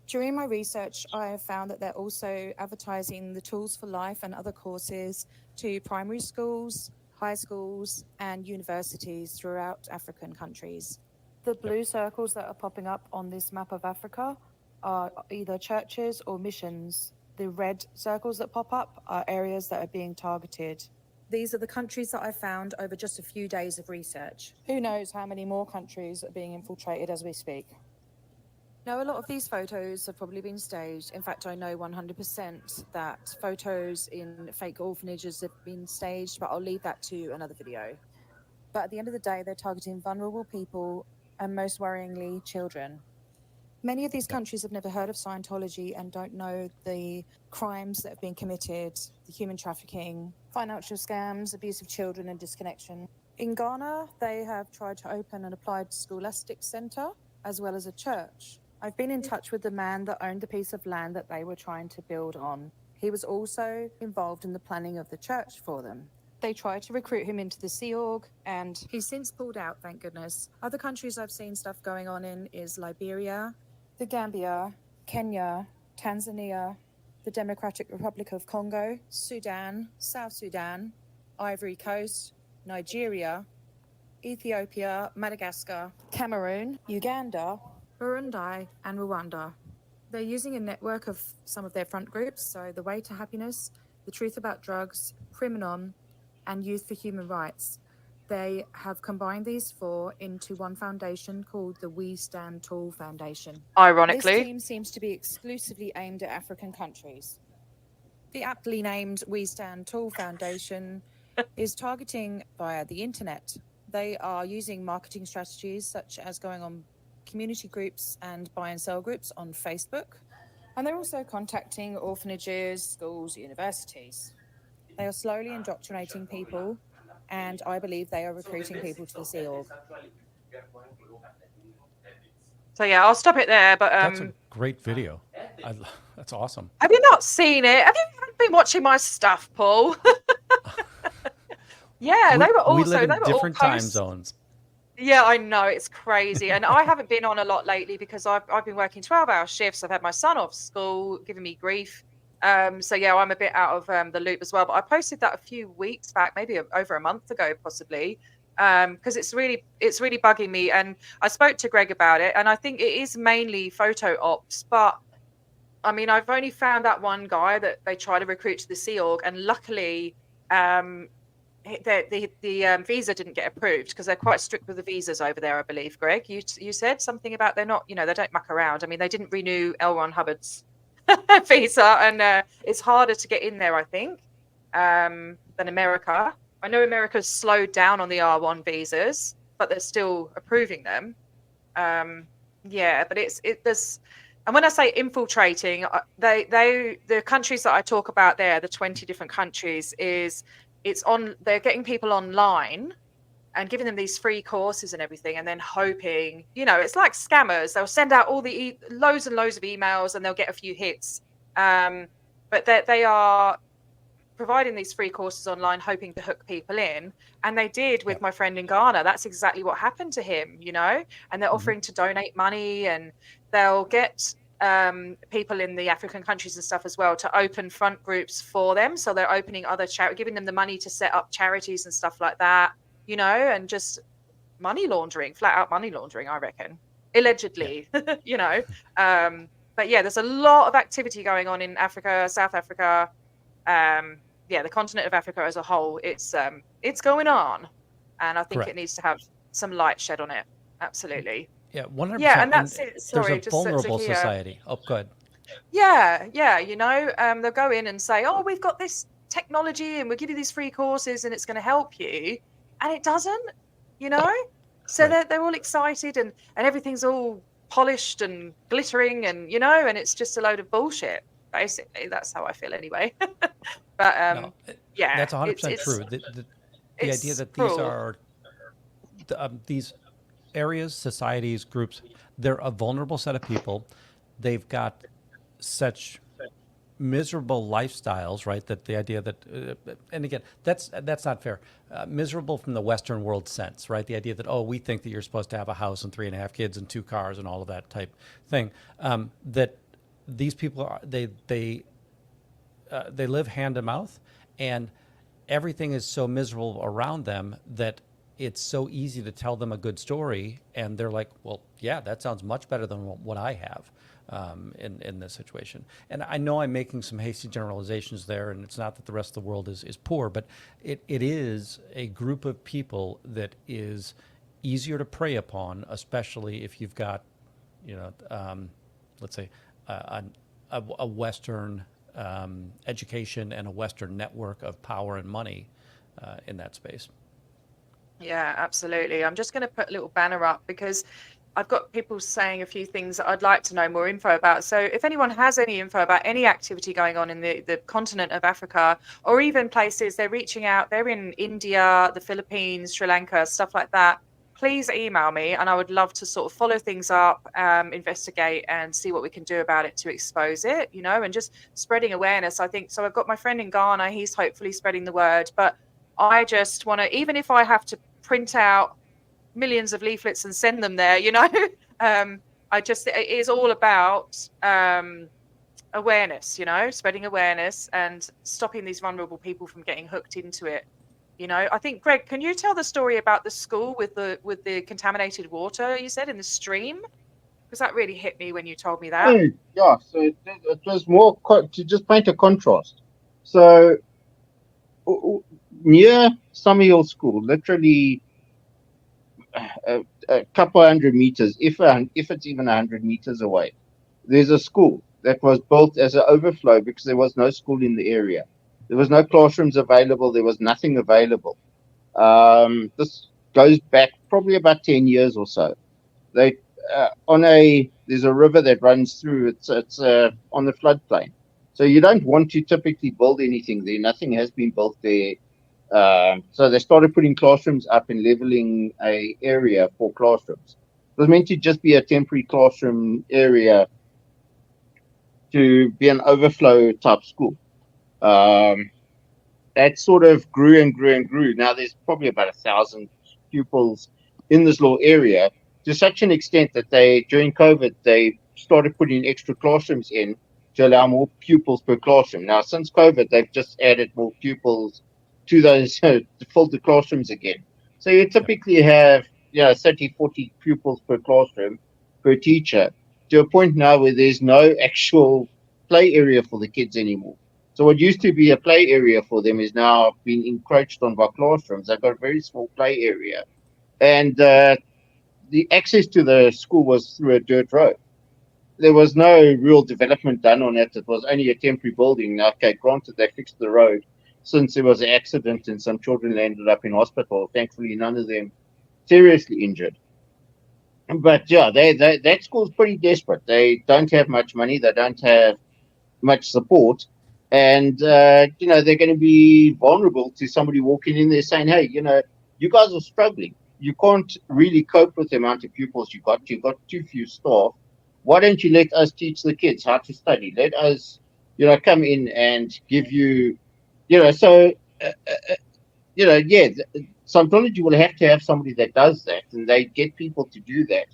During my research, I have found that they're also advertising the Tools for Life and other courses to primary schools, high schools, and universities throughout African countries. The blue circles that are popping up on this map of Africa are either churches or missions. The red circles that pop up are areas that are being targeted. These are the countries that I found over just a few days of research. Who knows how many more countries are being infiltrated as we speak. Now, a lot of these photos have probably been staged. In fact, I know 100% that photos in fake orphanages have been staged, but I'll leave that to another video. But at the end of the day, they're targeting vulnerable people and, most worryingly, children. Many of these countries have never heard of Scientology and don't know the crimes that have been committed, the human trafficking, financial scams, abuse of children, and disconnection. In Ghana, they have tried to open an applied scholastic centre as well as a church. I've been in touch with the man that owned the piece of land that they were trying to build on. He was also involved in the planning of the church for them. They tried to recruit him into the Sea Org, and he's since pulled out, thank goodness. Other countries I've seen stuff going on in is Liberia, the Gambia, Kenya, Tanzania, the Democratic Republic of Congo, Sudan, South Sudan, Ivory Coast, Nigeria, Ethiopia, Madagascar, Cameroon, Uganda, Burundi, and Rwanda. They're using a network of some of their front groups, so The Way to Happiness, The Truth About Drugs, Criminon, and Youth for Human Rights. They have combined these four into one foundation called the We Stand Tall Foundation. This Ironically. team seems to be exclusively aimed at African countries. The aptly named We Stand Tall Foundation is targeting via the internet. They are using marketing strategies such as going on community groups and buy and sell groups on Facebook. And they're also contacting orphanages, schools, universities. They are slowly indoctrinating people, and I believe they are recruiting people to the Sea Org. So yeah, I'll stop it there. But That's a great video. That's awesome. have you not seen it? Have you been watching my stuff, Paul? Yeah, they were also we live in they were different all time post- zones. Yeah, I know, it's crazy. And I haven't been on a lot lately because I've been working 12-hour shifts. I've had my son off school, giving me grief. So yeah, I'm a bit out of the loop as well. But I posted that a few weeks back, maybe over a month ago, possibly, because it's really bugging me. And I spoke to Greg about it, and I think it is mainly photo ops. But I mean, I've only found that one guy that they try to recruit to the Sea Org, and luckily, the visa didn't get approved because they're quite strict with the visas over there, I believe. Greg, you said something about they're not, they don't muck around. I mean, they didn't renew L. Ron Hubbard's visa, and it's harder to get in there, I think, than America. I know America's slowed down on the R1 visas, but they're still approving them. Yeah, but there's, and when I say infiltrating, the countries that I talk about there, the 20 different countries, they're getting people online and giving them these free courses and everything, and then hoping, it's like scammers. They'll send out all the loads and loads of emails, and they'll get a few hits. But they are providing these free courses online, hoping to hook people in. And they did with my friend in Ghana. That's exactly what happened to him, and they're offering to donate money, and they'll get people in the African countries and stuff as well to open front groups for them. So they're opening other giving them the money to set up charities and stuff like that, and just money laundering, flat out money laundering, I reckon, allegedly. But yeah, there's a lot of activity going on in Africa, South Africa, the continent of Africa as a whole. It's going on, and I think Correct. it needs to have some light shed on it. Absolutely. Yeah, 100%. Yeah, and that's it. Sorry, there's a just vulnerable Zakia. society. Oh, good. Yeah, they'll go in and say, "Oh, we've got this technology, and we'll give you these free courses, and it's going to help you," and it doesn't. So Right. they're all excited, and everything's all polished and glittering, and and it's just a load of bullshit. Basically, that's how I feel anyway. But No, yeah, that's 100% it's true. The it's idea that cruel. these areas, societies, groups, they're a vulnerable set of people. They've got such miserable lifestyles, right? That the idea that, and again, that's not fair. Miserable from the Western world sense, right? The idea that, we think that you're supposed to have a house and 3.5 kids and 2 cars and all of that type thing. That these people are, they live hand to mouth, and everything is so miserable around them that it's so easy to tell them a good story, and they're like, well, yeah, that sounds much better than what I have in this situation. And I know I'm making some hasty generalizations there, and it's not that the rest of the world is poor, but it is a group of people that is easier to prey upon, especially if you've got, let's say, a Western education and a Western network of power and money in that space. Yeah, absolutely. I'm just going to put a little banner up because I've got people saying a few things that I'd like to know more info about. So if anyone has any info about any activity going on in the continent of Africa, or even places they're reaching out, they're in India, the Philippines, Sri Lanka, stuff like that, please email me, and I would love to sort of follow things up, investigate, and see what we can do about it to expose it, and just spreading awareness. I think so. I've got my friend in Ghana, he's hopefully spreading the word, but I just want to, even if I have to print out millions of leaflets and send them there, it is all about awareness, spreading awareness and stopping these vulnerable people from getting hooked into it. I think, Greg, can you tell the story about the school with the contaminated water, you said, in the stream? Because that really hit me when you told me that. Oh, yeah. So it was more to just paint a contrast. So near Summerhill School, literally a couple 100 meters, if it's even 100 meters away, there's a school that was built as an overflow because there was no school in the area. There was no classrooms available. There was nothing available. This goes back probably about 10 years or so. They there's a river that runs through. It's on the floodplain, so you don't want to typically build anything there. Nothing has been built there. So they started putting classrooms up and leveling a area for classrooms. It was meant to just be a temporary classroom area to be an overflow type school. That sort of grew and grew and grew. Now there's probably about 1,000 pupils in this little area, to such an extent that during COVID, they started putting extra classrooms in to allow more pupils per classroom. Now, since COVID, they've just added more pupils to those to fill the classrooms again. So you typically have 30, 40 pupils per classroom per teacher, to a point now where there's no actual play area for the kids anymore. So what used to be a play area for them is now being encroached on by classrooms. They've got a very small play area. And the access to the school was through a dirt road. There was no real development done on it. It was only a temporary building. Now, okay, granted, they fixed the road since there was an accident and some children ended up in hospital. Thankfully, none of them seriously injured. But yeah, that school's pretty desperate. They don't have much money. They don't have much support. And, they're going to be vulnerable to somebody walking in there saying, hey, you guys are struggling. You can't really cope with the amount of pupils you got. You've got too few staff. Why don't you let us teach the kids how to study? Let us, come in and give you, so, Scientology will have to have somebody that does that, and they get people to do that.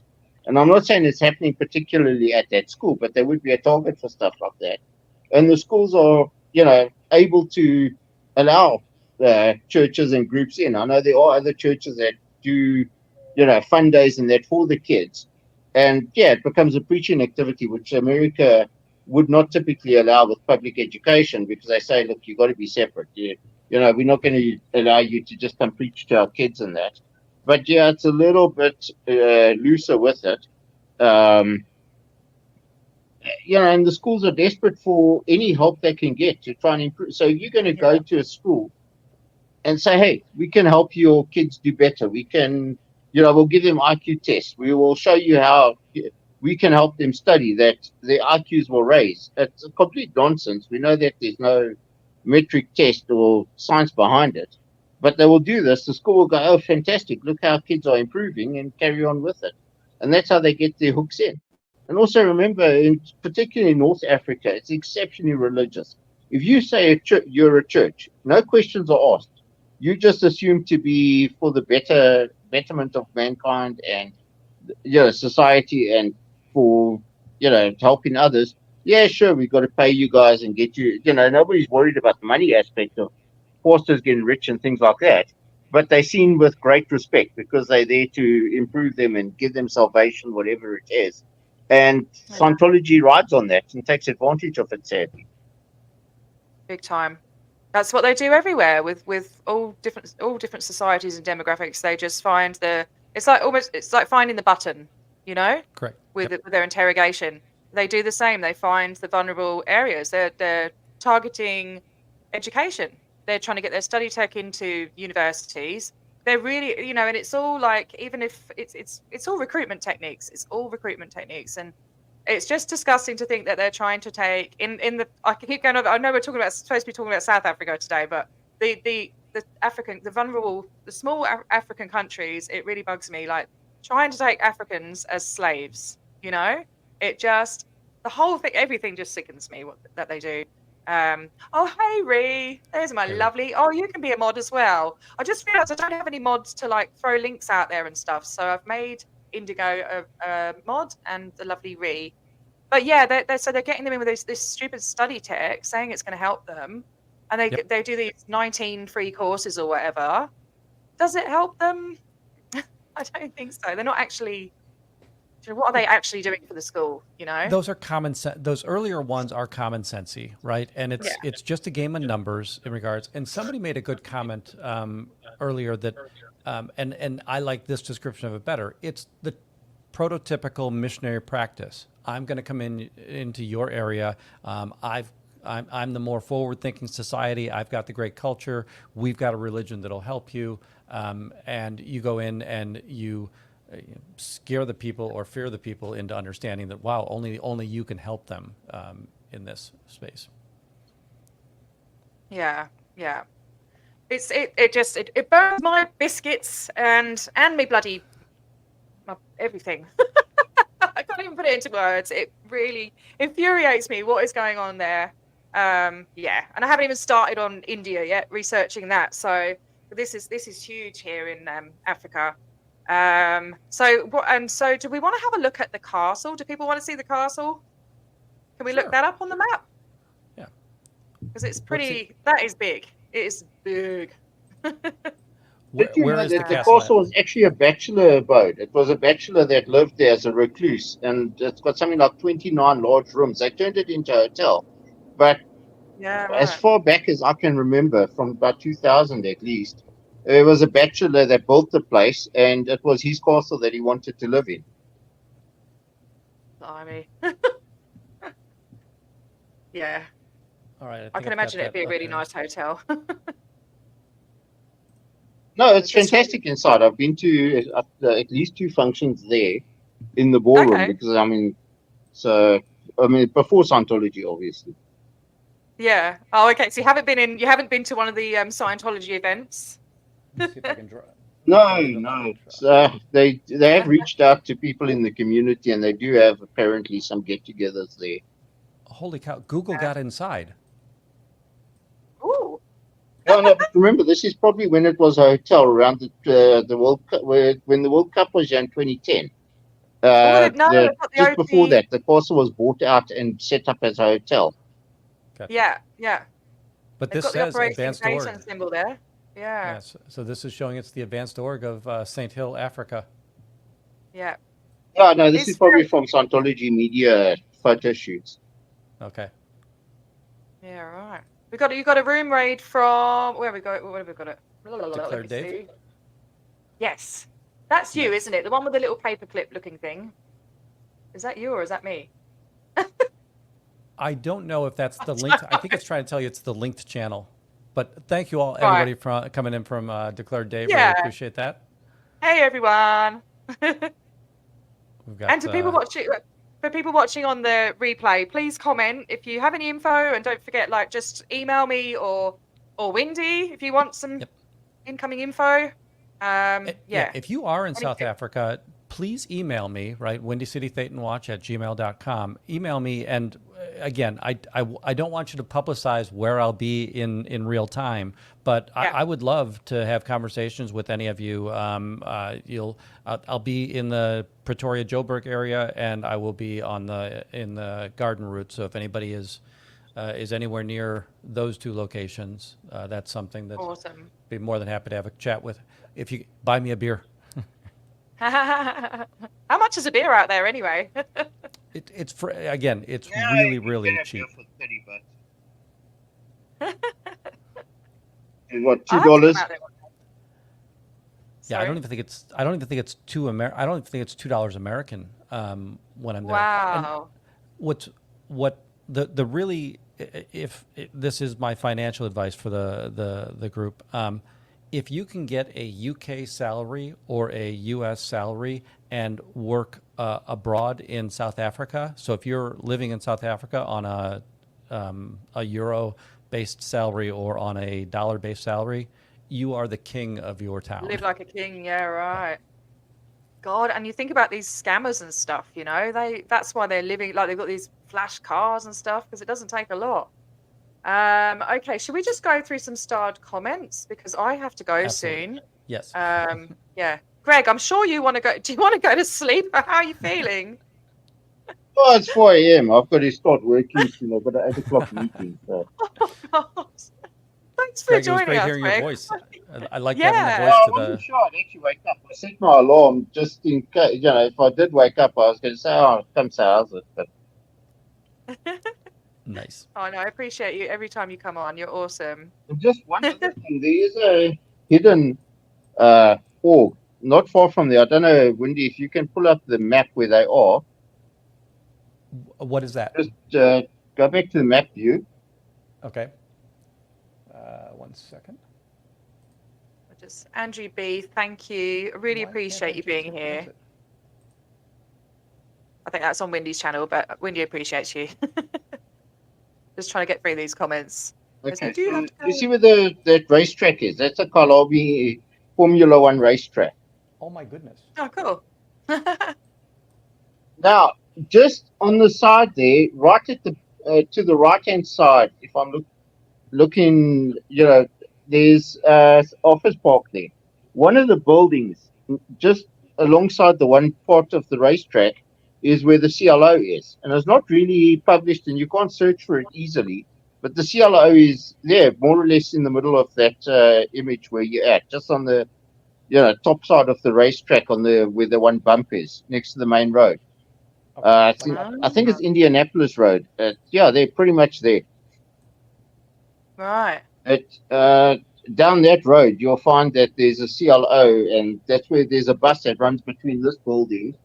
And I'm not saying it's happening particularly at that school, but there would be a target for stuff like that. And the schools are, able to allow churches and groups in. I know there are other churches that do, fun days and that for the kids. And yeah, it becomes a preaching activity, which America would not typically allow with public education, because they say, look, you've got to be separate. We're not going to allow you to just come preach to our kids and that. But yeah, it's a little bit looser with it. And the schools are desperate for any help they can get to try and improve. So you're going to go to a school and say, hey, we can help your kids do better. We can, we'll give them IQ tests. We will show you how we can help them study, that their IQs will raise. It's a complete nonsense. We know that there's no metric test or science behind it, but they will do this. The school will go, oh, fantastic. Look how kids are improving, and carry on with it. And that's how they get their hooks in. And also remember, particularly in North Africa, it's exceptionally religious. If you say you're a church, no questions are asked. You just assume to be for the betterment of mankind and society, and for helping others. Yeah, sure, we've got to pay you guys and get you. Nobody's worried about the money aspect of pastors getting rich and things like that. But they're seen with great respect because they're there to improve them and give them salvation, whatever it is. And Scientology rides on that and takes advantage of it, sadly. Big time. That's what they do everywhere with all different societies and demographics. They just find it's like finding the button, Correct. With their interrogation. They do the same. They find the vulnerable areas. They're targeting education. They're trying to get their study tech into universities. They're really, and it's all like, even if it's all recruitment techniques. It's all recruitment techniques, and it's just disgusting to think that they're trying to take in the. I can keep going over. I know we're supposed to be talking about South Africa today, but the vulnerable, the small African countries, it really bugs me. Like trying to take Africans as slaves. It just, the whole thing, everything just sickens me that they do. Oh, hey, Ree. There's my lovely. Oh, you can be a mod as well. I just realized I don't have any mods to like throw links out there and stuff. So I've made Indigo a mod and the lovely Ree. But yeah, so they're getting them in with this stupid study tech, saying it's going to help them. and Yep. they do these 19 free courses or whatever. Does it help them? I don't think so. They're not actually. What are they actually doing for the school? You know? Those are common sense. Those earlier ones are common sensey, right? And Yeah. it's just a game of numbers in regards. And somebody made a good comment earlier that, and I like this description of it better. It's the prototypical missionary practice. I'm going to come into your area. I'm the more forward-thinking society. I've got the great culture. We've got a religion that'll help you, and you go in and you scare the people or fear the people into understanding that wow, only you can help them in this space. Yeah. It burns my biscuits and me bloody everything. I can't even put it into words. It really infuriates me what is going on there. Yeah, and I haven't even started on India yet, researching that. So this is huge here in Africa. So do we want to have a look at the castle? Do people want to see the castle? Can we look that up on the map? Yeah, because it's pretty. That is big. It is big. Where Did you know is that the the castle? castle was actually a bachelor abode? It was a bachelor that lived there as a recluse, and it's got something like 29 large rooms. They turned it into a hotel. But Yeah, as right. far back as I can remember, from about 2000 at least, there was a bachelor that built the place, and it was his castle that he wanted to live in. Blimey. Yeah, All right, I can imagine it'd be a really nice hotel. No, it's Just- fantastic inside. I've been to at least 2 functions there in the ballroom Okay. because before Scientology, obviously. Yeah. Oh, okay. So you haven't been to one of the Scientology events? Let's see if I can draw. No. They have reached out to people in the community, and they do have apparently some get-togethers there. Holy cow! Google got inside. Ooh. No, but remember, this is probably when it was a hotel around the World Cup, when the World Cup was in 2010. They've got the Just before OG. that, the castle was bought out and set up as a hotel. Yeah. But They've this got the says operating advanced org. station symbol there. Yeah. Yes. So this is showing it's the advanced org of St. Hill, Africa. Yeah. Oh, no, this It's is probably very- from Scientology media photo shoots. Okay. Yeah. Right. You got a room raid from where have we got it? Where have we got it? Declared Let me Dave? see. Yes. That's you, Yes. isn't it? The one with the little paperclip looking thing. Is that you or is that me? I don't know if that's the linked. I think it's trying to tell you it's the linked channel. But thank you all, everybody, for coming in from Declared Dave. Yeah. Really appreciate that. Hey everyone. We've got, And to people watching, for people watching on the replay, please comment if you have any info, and don't forget, just email me or Wendy if you want some incoming info. Yeah. If you are in South Anything. Africa, please email me, right? WendyCityThetanWatch@gmail.com. Email me. And again, I don't want you to publicize where I'll be in real time, but I would love to have conversations with any of you. I'll be in the Pretoria Joburg area, and I will be in the Garden Route. So if anybody is anywhere near those 2 locations, that's something that Awesome. be more than happy to have a chat with. If you buy me a beer. How much is a beer out there anyway? It's for, again, it's really, really cheap. For $30. What, I'll have to come $2? out there one day. Yeah, I Sorry? don't even think it's I don't even think it's $2 American when I'm there. Wow. And what the really, if this is my financial advice for the group, if you can get a UK salary or a US salary and work abroad in South Africa, so if you're living in South Africa on a euro-based salary or on a dollar-based salary, you are the king of your town. Live like a king, yeah, right. God, and you think about these scammers and stuff, that's why they're living, they've got these flash cars and stuff, because it doesn't take a lot. Okay, should we just go through some starred comments? Because I have to go Absolutely. soon. Yes. Yeah. Greg, I'm sure you want to go. Do you want to go to sleep? Or how are you feeling? Oh, it's 4 a.m. I've got to start working soon. I've got an 8 o'clock meeting. So. Oh, God. Thanks for Greg, it was joining great us, hearing your Greg. voice. I like having the Yeah. voice I to wasn't the. sure I'd actually wake up. I set my alarm just in case, if I did wake up, I was going to say, oh, come say how's it. But Nice. Oh no, I appreciate you every time you come on. You're awesome. just one other thing, there is a hidden org not far from there. I don't know, Wendy, if you can pull up the map where they are. What is that? Just go back to the map view. Okay. 1 second. Just Andrew B, thank you. I really Why can't I appreciate you being just here. print it? I think that's on Wendy's channel, but Wendy appreciates you. Just trying to get through these comments. Okay, Do have so to go. you see where that racetrack is? That's a Kalabi Formula One racetrack. Oh my goodness. Oh, cool. Now, just on the side there, right at the to the right hand side, if I'm looking, there's office park there. One of the buildings, just alongside the one part of the racetrack, is where the CLO is, and it's not really published, and you can't search for it easily. But the CLO is there, more or less in the middle of that image where you're at, just on the top side of the racetrack, where the one bump is next to the main road. I think it's Indianapolis Road. Yeah, they're pretty much there. Right. Down that road, you'll find that there's a CLO, and that's where there's a bus that runs between this building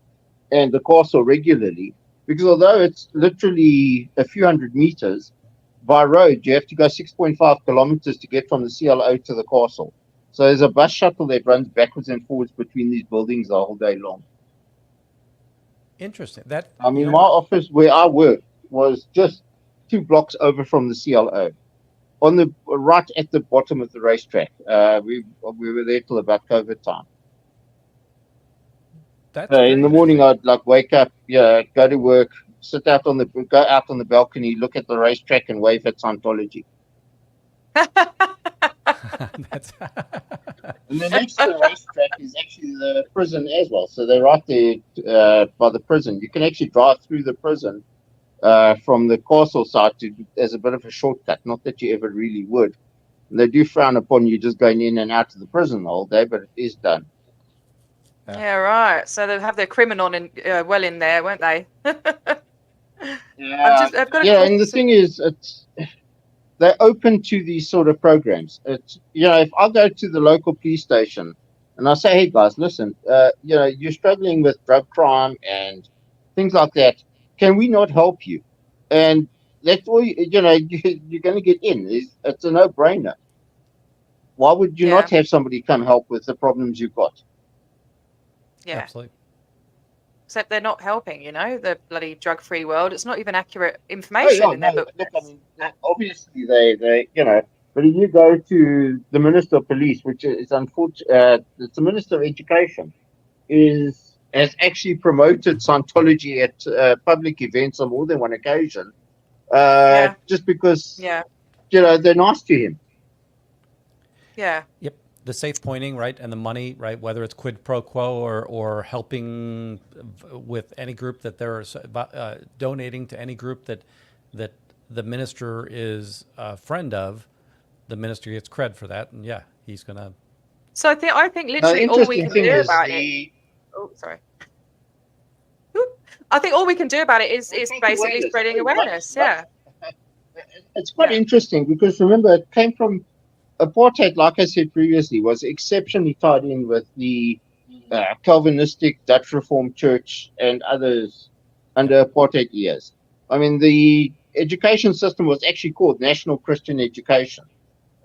and the castle regularly. Because although it's literally a few hundred meters, by road, you have to go 6.5 kilometers to get from the CLO to the castle. So there's a bus shuttle that runs backwards and forwards between these buildings the whole day long. Interesting. I mean, my office where I work was just 2 blocks over from the CLO, on the right at the bottom of the racetrack. We were there till about COVID time. In the morning, I'd wake up, go to work, go out on the balcony, look at the racetrack, and wave at Scientology. And then next to the racetrack is actually the prison as well. So they're right there by the prison. You can actually drive through the prison from the castle side as a bit of a shortcut. Not that you ever really would. And they do frown upon you just going in and out of the prison the whole day, but it is done. Yeah, right. So they'll have their criminal well in there, won't they? Yeah, and the thing is, they're open to these sort of programs. It's if I go to the local police station and I say, hey guys, listen, you're struggling with drug crime and things like that. Can we not help you? And that's all you're going to get in. It's a no-brainer. Why would you not have somebody come help with the problems you've got? Yeah, absolutely. Except they're not helping, the bloody drug-free world. It's not even accurate information in their book. Look, I mean, obviously they but if you go to the Minister of Police, which is unfortunate, it's the Minister of Education, has actually promoted Scientology at public events on more than one occasion, just because they're nice to him. Yeah. Yep. The safe pointing, right, and the money, right, whether it's quid pro quo or helping with any group that they're donating to any group that the minister is a friend of, the minister gets cred for that, and he's gonna. So I think literally all we can do about it. Oh, sorry. I think all we can do about it is basically spreading awareness. Yeah. It's quite interesting because remember, it came from. Apartheid, like I said previously, was exceptionally tied in with the Calvinistic Dutch Reformed Church and others under apartheid years. I mean, the education system was actually called National Christian Education.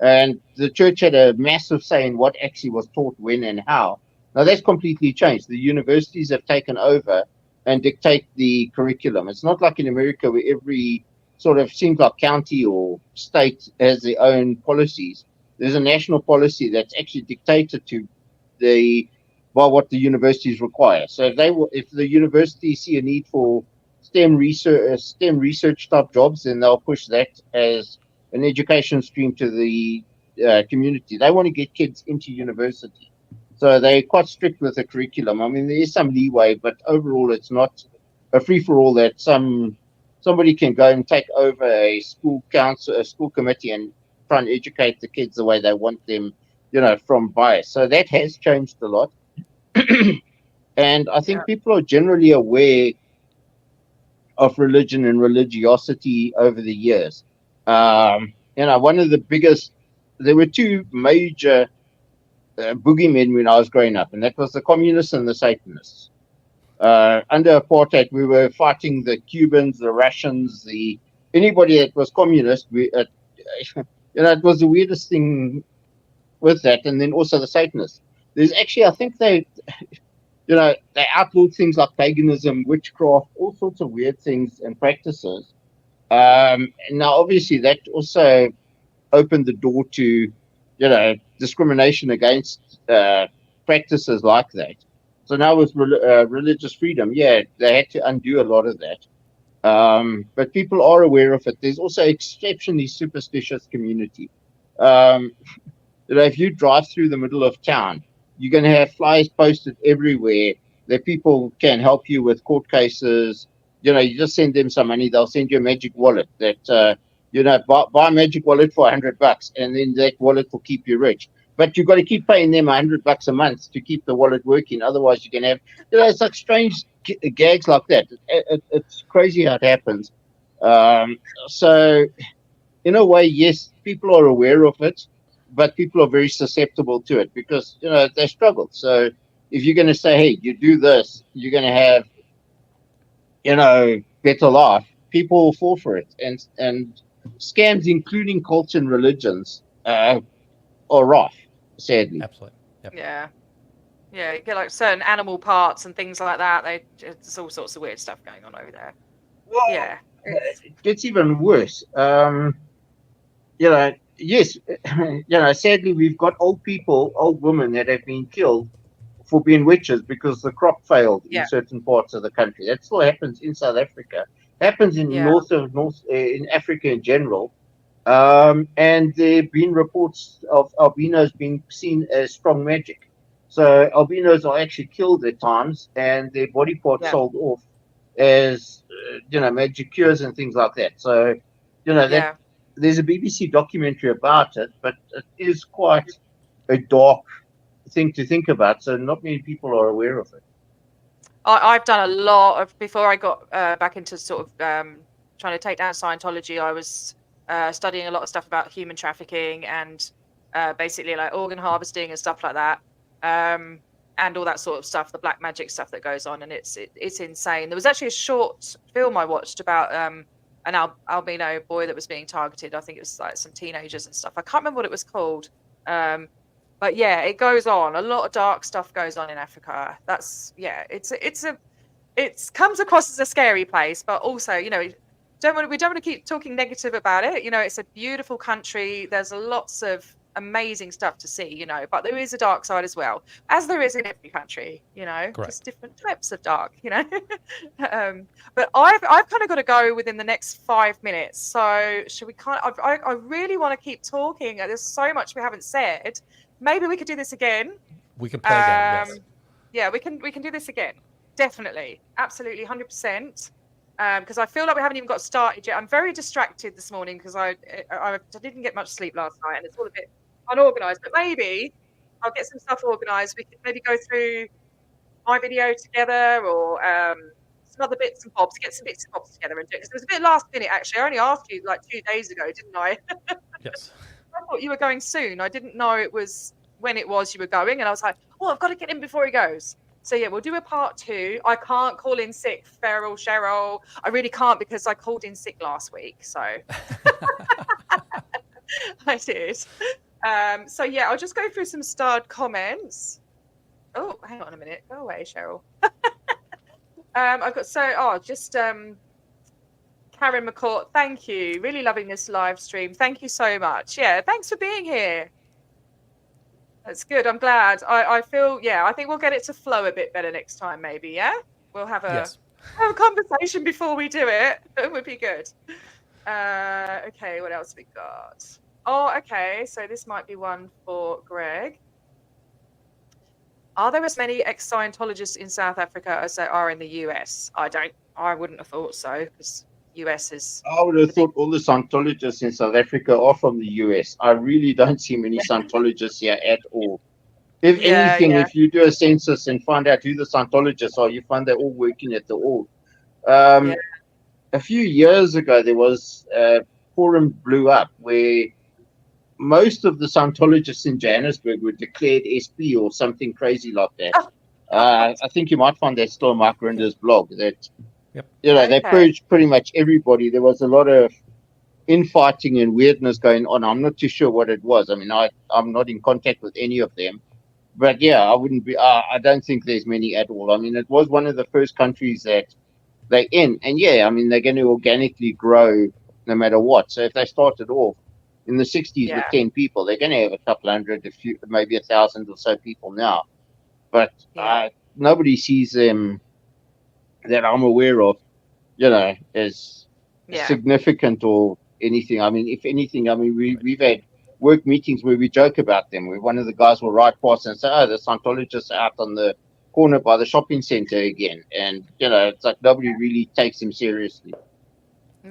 And the church had a massive say in what actually was taught when and how. Now, that's completely changed. The universities have taken over and dictate the curriculum. It's not like in America where every sort of seems like county or state has their own policies. There's a national policy that's actually dictated by what the universities require. So if the universities see a need for STEM research type jobs, then they'll push that as an education stream to the community. They want to get kids into university, so they're quite strict with the curriculum. I mean, there is some leeway, but overall, it's not a free for all that somebody can go and take over a school council, a school committee, and try and educate the kids the way they want them, from bias. So that has changed a lot. And I think people are generally aware of religion and religiosity over the years. One of the biggest, there were two major boogeymen when I was growing up, and that was the communists and the Satanists. Under apartheid, we were fighting the Cubans, the Russians, anybody that was communist. It was the weirdest thing with that, and then also the Satanists. There's actually, I think they outlawed things like paganism, witchcraft, all sorts of weird things and practices. Now, obviously, that also opened the door to, discrimination against practices like that. So now with religious freedom, they had to undo a lot of that. But people are aware of it. There's also exceptionally superstitious community. If you drive through the middle of town, you're going to have flyers posted everywhere that people can help you with court cases. You just send them some money, they'll send you a magic wallet that, buy a magic wallet for $100, and then that wallet will keep you rich. But you've got to keep paying them $100 a month to keep the wallet working. Otherwise, you can have, it's like strange gags like that. It's crazy how it happens. So, in a way, yes, people are aware of it, but people are very susceptible to it because, they struggle. So, if you're going to say, hey, you do this, you're going to have, better life, people will fall for it. And scams, including cults and religions, are rife, sadly. Absolutely. Yep. Yeah, you get like certain animal parts and things like that. There's all sorts of weird stuff going on over there. Well, Yeah. it gets even worse. Yes, sadly, we've got old women that have been killed for being witches because the crop failed in certain parts of the country. That still happens in South Africa. Happens in in Africa in general. And there have been reports of albinos being seen as strong magic. So albinos are actually killed at times, and their body parts sold off as magic cures and things like that. So that there's a BBC documentary about it, but it is quite a dark thing to think about. So not many people are aware of it. I've done a lot of, before I got back into sort of trying to take down Scientology, I was studying a lot of stuff about human trafficking and basically like organ harvesting and stuff like that, and all that sort of stuff, the black magic stuff that goes on, and it's insane. There was actually a short film I watched about an albino boy that was being targeted. I think it was like some teenagers and stuff. I can't remember what it was called. But yeah, it goes on. A lot of dark stuff goes on in Africa. It comes across as a scary place, but also, we don't want to keep talking negative about it. It's a beautiful country. There's lots of amazing stuff to see, but there is a dark side as well, as there is in every country, just different types of dark, but I've kind of got to go within the next 5 minutes. So should we I really want to keep talking. There's so much we haven't said. Maybe we could do this again. We can play again, yes. Yeah, we can do this again. Definitely. Absolutely. 100%. Because I feel like we haven't even got started yet. I'm very distracted this morning because I didn't get much sleep last night and it's all a bit unorganized. But maybe I'll get some stuff organized. We could maybe go through my video together or some other bits and bobs, get some bits and bobs together and do it. Because it was a bit last minute, actually. I only asked you like 2 days ago, didn't I? Yes. I thought you were going soon. I didn't know it was when it was you were going. And I was like, I've got to get in before he goes. So yeah, we'll do a part 2. I can't call in sick, Cheryl. I really can't because I called in sick last week. So I did. So yeah, I'll just go through some starred comments. Oh, hang on a minute. Go away, Cheryl. I've got Karen McCourt, thank you. Really loving this live stream. Thank you so much. Yeah, thanks for being here. That's good. I'm glad. I feel, I think we'll get it to flow a bit better next time, maybe, yeah? We'll have a conversation before we do it. It would be good. Okay, what else have we got? Oh, okay, so this might be one for Greg. Are there as many ex-Scientologists in South Africa as there are in the US? I wouldn't have thought so, because US is. I would have thought all the Scientologists in South Africa are from the US. I really don't see many Scientologists here at all. If Yeah, anything, yeah, if you do a census and find out who the Scientologists are, you find they're all working at the Org. Um, a few years ago, there was a forum blew up where most of the Scientologists in Johannesburg were declared SP or something crazy like that. Oh, I think you might find that still on Mike Rinder's blog. That Yep. they okay. purged pretty much everybody. There was a lot of infighting and weirdness going on. I'm not too sure what it was. I mean, I'm not in contact with any of them. But yeah, I wouldn't be. I don't think there's many at all. I mean, it was one of the first countries that they're in, and yeah, I mean, they're going to organically grow no matter what. So if they started off in the 60s with Yeah, 10 people, they're going to have a couple hundred, maybe 1,000 or so people now. But yeah, nobody sees them that I'm aware of, as yeah, significant or anything. I mean, if anything, I mean, we've had work meetings where we joke about them, where one of the guys will ride past and say, "Oh, the Scientologists are out on the corner by the shopping center again," and it's like nobody really takes them seriously.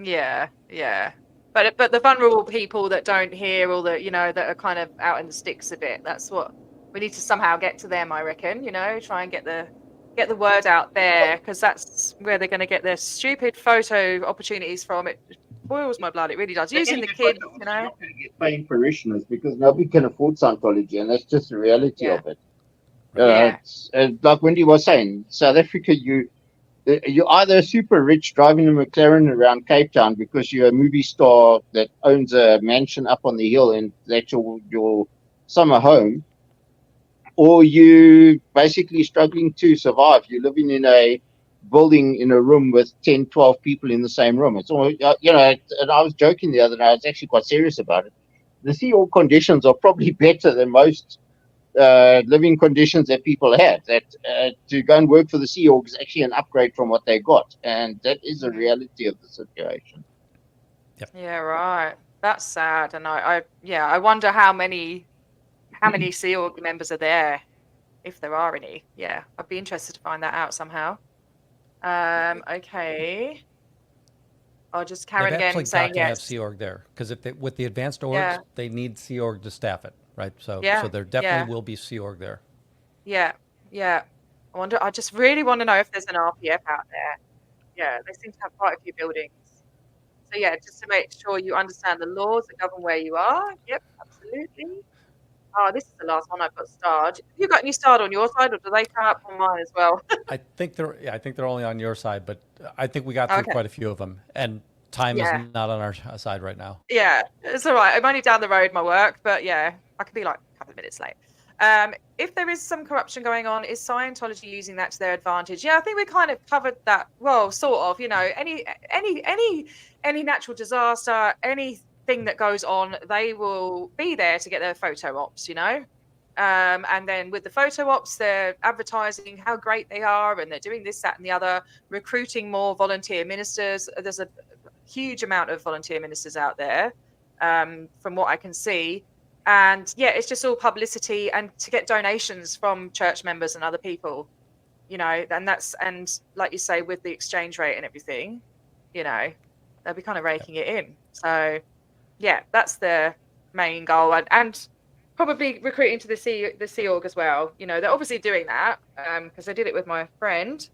yeah, yeah. But the vulnerable people that don't hear, or that that are kind of out in the sticks a bit. That's what we need to somehow get to them. I reckon. Try and get the word out there, because that's where they're going to get their stupid photo opportunities from. It boils my blood. It really does. Using the kids, You're not going to get paying parishioners because nobody can afford Scientology, and that's just the reality Yeah. of it. Yeah. It's like Wendy was saying, South Africa, you're either super rich driving a McLaren around Cape Town because you're a movie star that owns a mansion up on the hill and that's your summer home, or you basically struggling to survive. You're living in a building in a room with 10, 12 people in the same room. It's all, and I was joking the other day, I was actually quite serious about it. The Sea Org conditions are probably better than most living conditions that people have. That to go and work for the Sea Org is actually an upgrade from what they got, and that is a reality of the situation. Yeah, right. That's sad, and I wonder how many Sea Org members are there, if there are any. Yeah, I'd be interested to find that out somehow. Okay. I'll just Karen They've again actually saying got to have yes. Sea Org there because with the advanced orgs, Yeah. they need Sea Org to staff it, right? So Yeah, there definitely yeah. will be Sea Org there. Yeah, yeah. I just really want to know if there's an RPF out there. Yeah, they seem to have quite a few buildings. So yeah, just to make sure you understand the laws that govern where you are. Yep, absolutely. Oh, this is the last one I've got starred. Have you got any starred on your side, or do they come up on mine as well? I think they're only on your side, but I think we got through Okay. quite a few of them, and time is Yeah. not on our side right now. Yeah, it's all right. I'm only down the road, my work, but yeah, I could be like a couple of minutes late. If there is some corruption going on, is Scientology using that to their advantage? Yeah, I think we kind of covered that. Well, sort of. Any natural disaster, anything that goes on, they will be there to get their photo ops. And then with the photo ops, they're advertising how great they are, and they're doing this, that, and the other, recruiting more volunteer ministers. There's a huge amount of volunteer ministers out there, from what I can see. And yeah, it's just all publicity and to get donations from church members and other people, and like you say, with the exchange rate and everything, they'll be kind of raking it in. So yeah, that's the main goal, and probably recruiting to the Sea Org as well. They're obviously doing that because I did it with my friend.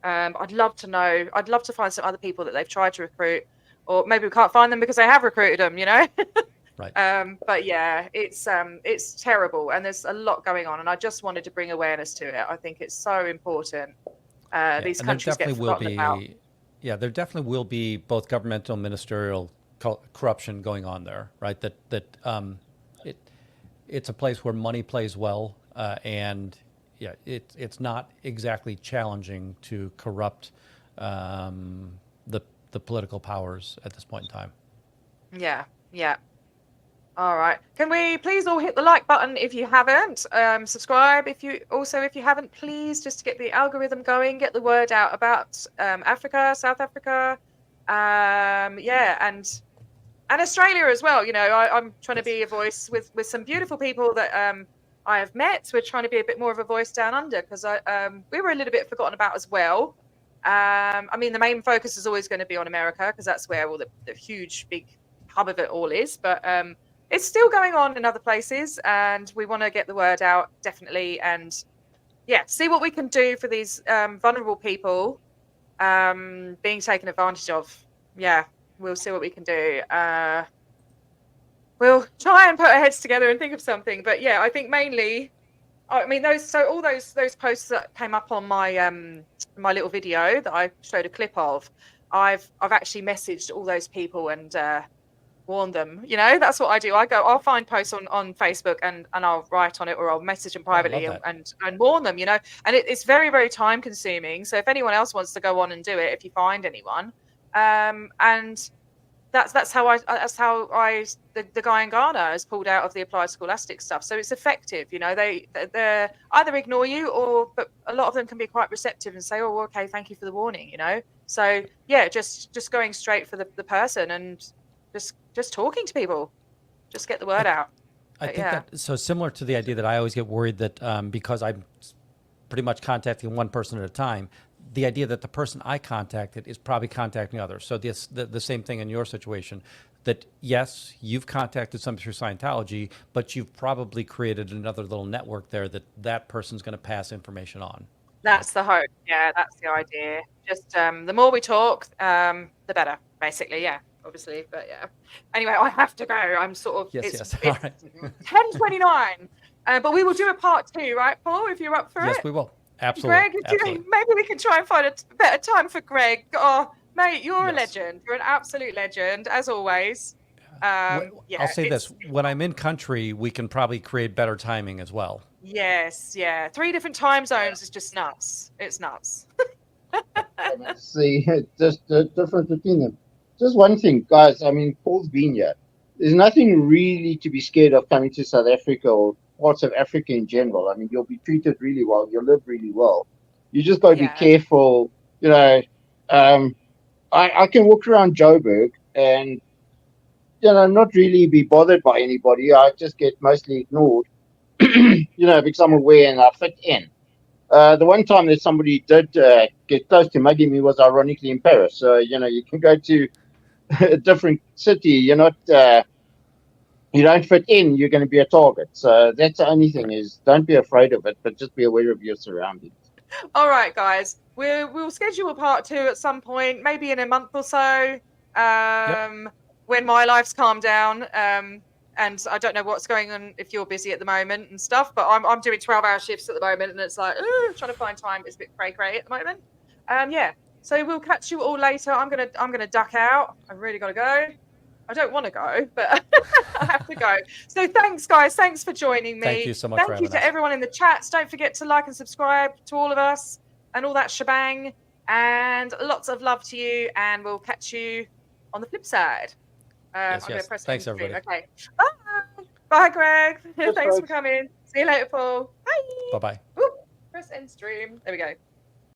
I'd love to find some other people that they've tried to recruit, or maybe we can't find them because they have recruited them, Right. But yeah, it's terrible, and there's a lot going on, and I just wanted to bring awareness to it. I think it's so important. These countries get forgotten about. Yeah, there definitely will be both governmental and ministerial corruption going on there, right? It's a place where money plays well, and yeah, it's not exactly challenging to corrupt the political powers at this point in time. Yeah, yeah. All right. Can we please all hit the like button if you haven't? Subscribe if you haven't, please, just to get the algorithm going, get the word out about Africa, South Africa, yeah, and Australia as well. I'm trying to be a voice with some beautiful people that I have met. We're trying to be a bit more of a voice down under, because we were a little bit forgotten about as well. I mean, the main focus is always going to be on America because that's where all the huge, big hub of it all is. But it's still going on in other places, and we want to get the word out, definitely. And yeah, see what we can do for these vulnerable people being taken advantage of. Yeah, we'll see what we can do. We'll try and put our heads together and think of something. But yeah, I think mainly, I mean, all those posts that came up on my my little video that I showed a clip of, I've actually messaged all those people and warned them. You know, that's what I do. I'll find posts on Facebook and I'll write on it, or I'll message them privately and warn them. You know, and it's very, very time consuming. So if anyone else wants to go on and do it, if you find anyone, and that's how the guy in Ghana has pulled out of the applied scholastic stuff. So it's effective, you know. They either ignore you, but a lot of them can be quite receptive and say, "Oh, okay, thank you for the warning," you know. So yeah, just going straight for the person and just talking to people, just get the word out. I think that so similar to the idea that I always get worried that because I'm pretty much contacting one person at a time, the idea that the person I contacted is probably contacting others. So the same thing in your situation, that yes, you've contacted some through Scientology, but you've probably created another little network there that person's going to pass information on. That's the hope. Yeah, that's the idea. Just the more we talk, the better, basically. Yeah, obviously. But yeah. Anyway, I have to go. I'm sort of yes. All right. 10:29. But we will do a part 2, right, Paul? If you're up for it. Yes, we will. Absolutely. Greg, maybe we can try and find a better time for Greg. Oh, mate, you're a legend. You're an absolute legend, as always. I'll say this. When I'm in country, we can probably create better timing as well. Yes, yeah. 3 different time zones is just nuts. It's nuts. See, just the difference between them. Just one thing, guys. I mean, Paul's been here. There's nothing really to be scared of coming to South Africa or parts of Africa in general. I mean, you'll be treated really well. You'll live really well. You just got to be careful. You know, I can walk around Joburg and, you know, not really be bothered by anybody. I just get mostly ignored, you know, because I'm aware and I fit in. The one time that somebody did get close to mugging me was ironically in Paris. So, you know, you can go to a different city. You're not... you don't fit in, you're going to be a target. So that's the only thing, is don't be afraid of it, but just be aware of your surroundings. All right, guys. We'll schedule a part 2 at some point, maybe in a month or so, when my life's calmed down. And I don't know what's going on if you're busy at the moment and stuff, but I'm doing 12-hour shifts at the moment, and it's like trying to find time. It's a bit cray at the moment. Yeah. So we'll catch you all later. I'm gonna duck out. I've really got to go. I don't want to go, but I have to go. So thanks, guys. Thanks for joining me. Thank you so much. Thank you to everyone in the chats. Don't forget to like and subscribe to all of us and all that shebang. And lots of love to you. And we'll catch you on the flip side. I'm going to press Thanks, everybody. Okay. Bye. Bye, Greg. Thanks for coming. See you later, Paul. Bye. Bye-bye. Press end stream. There we go.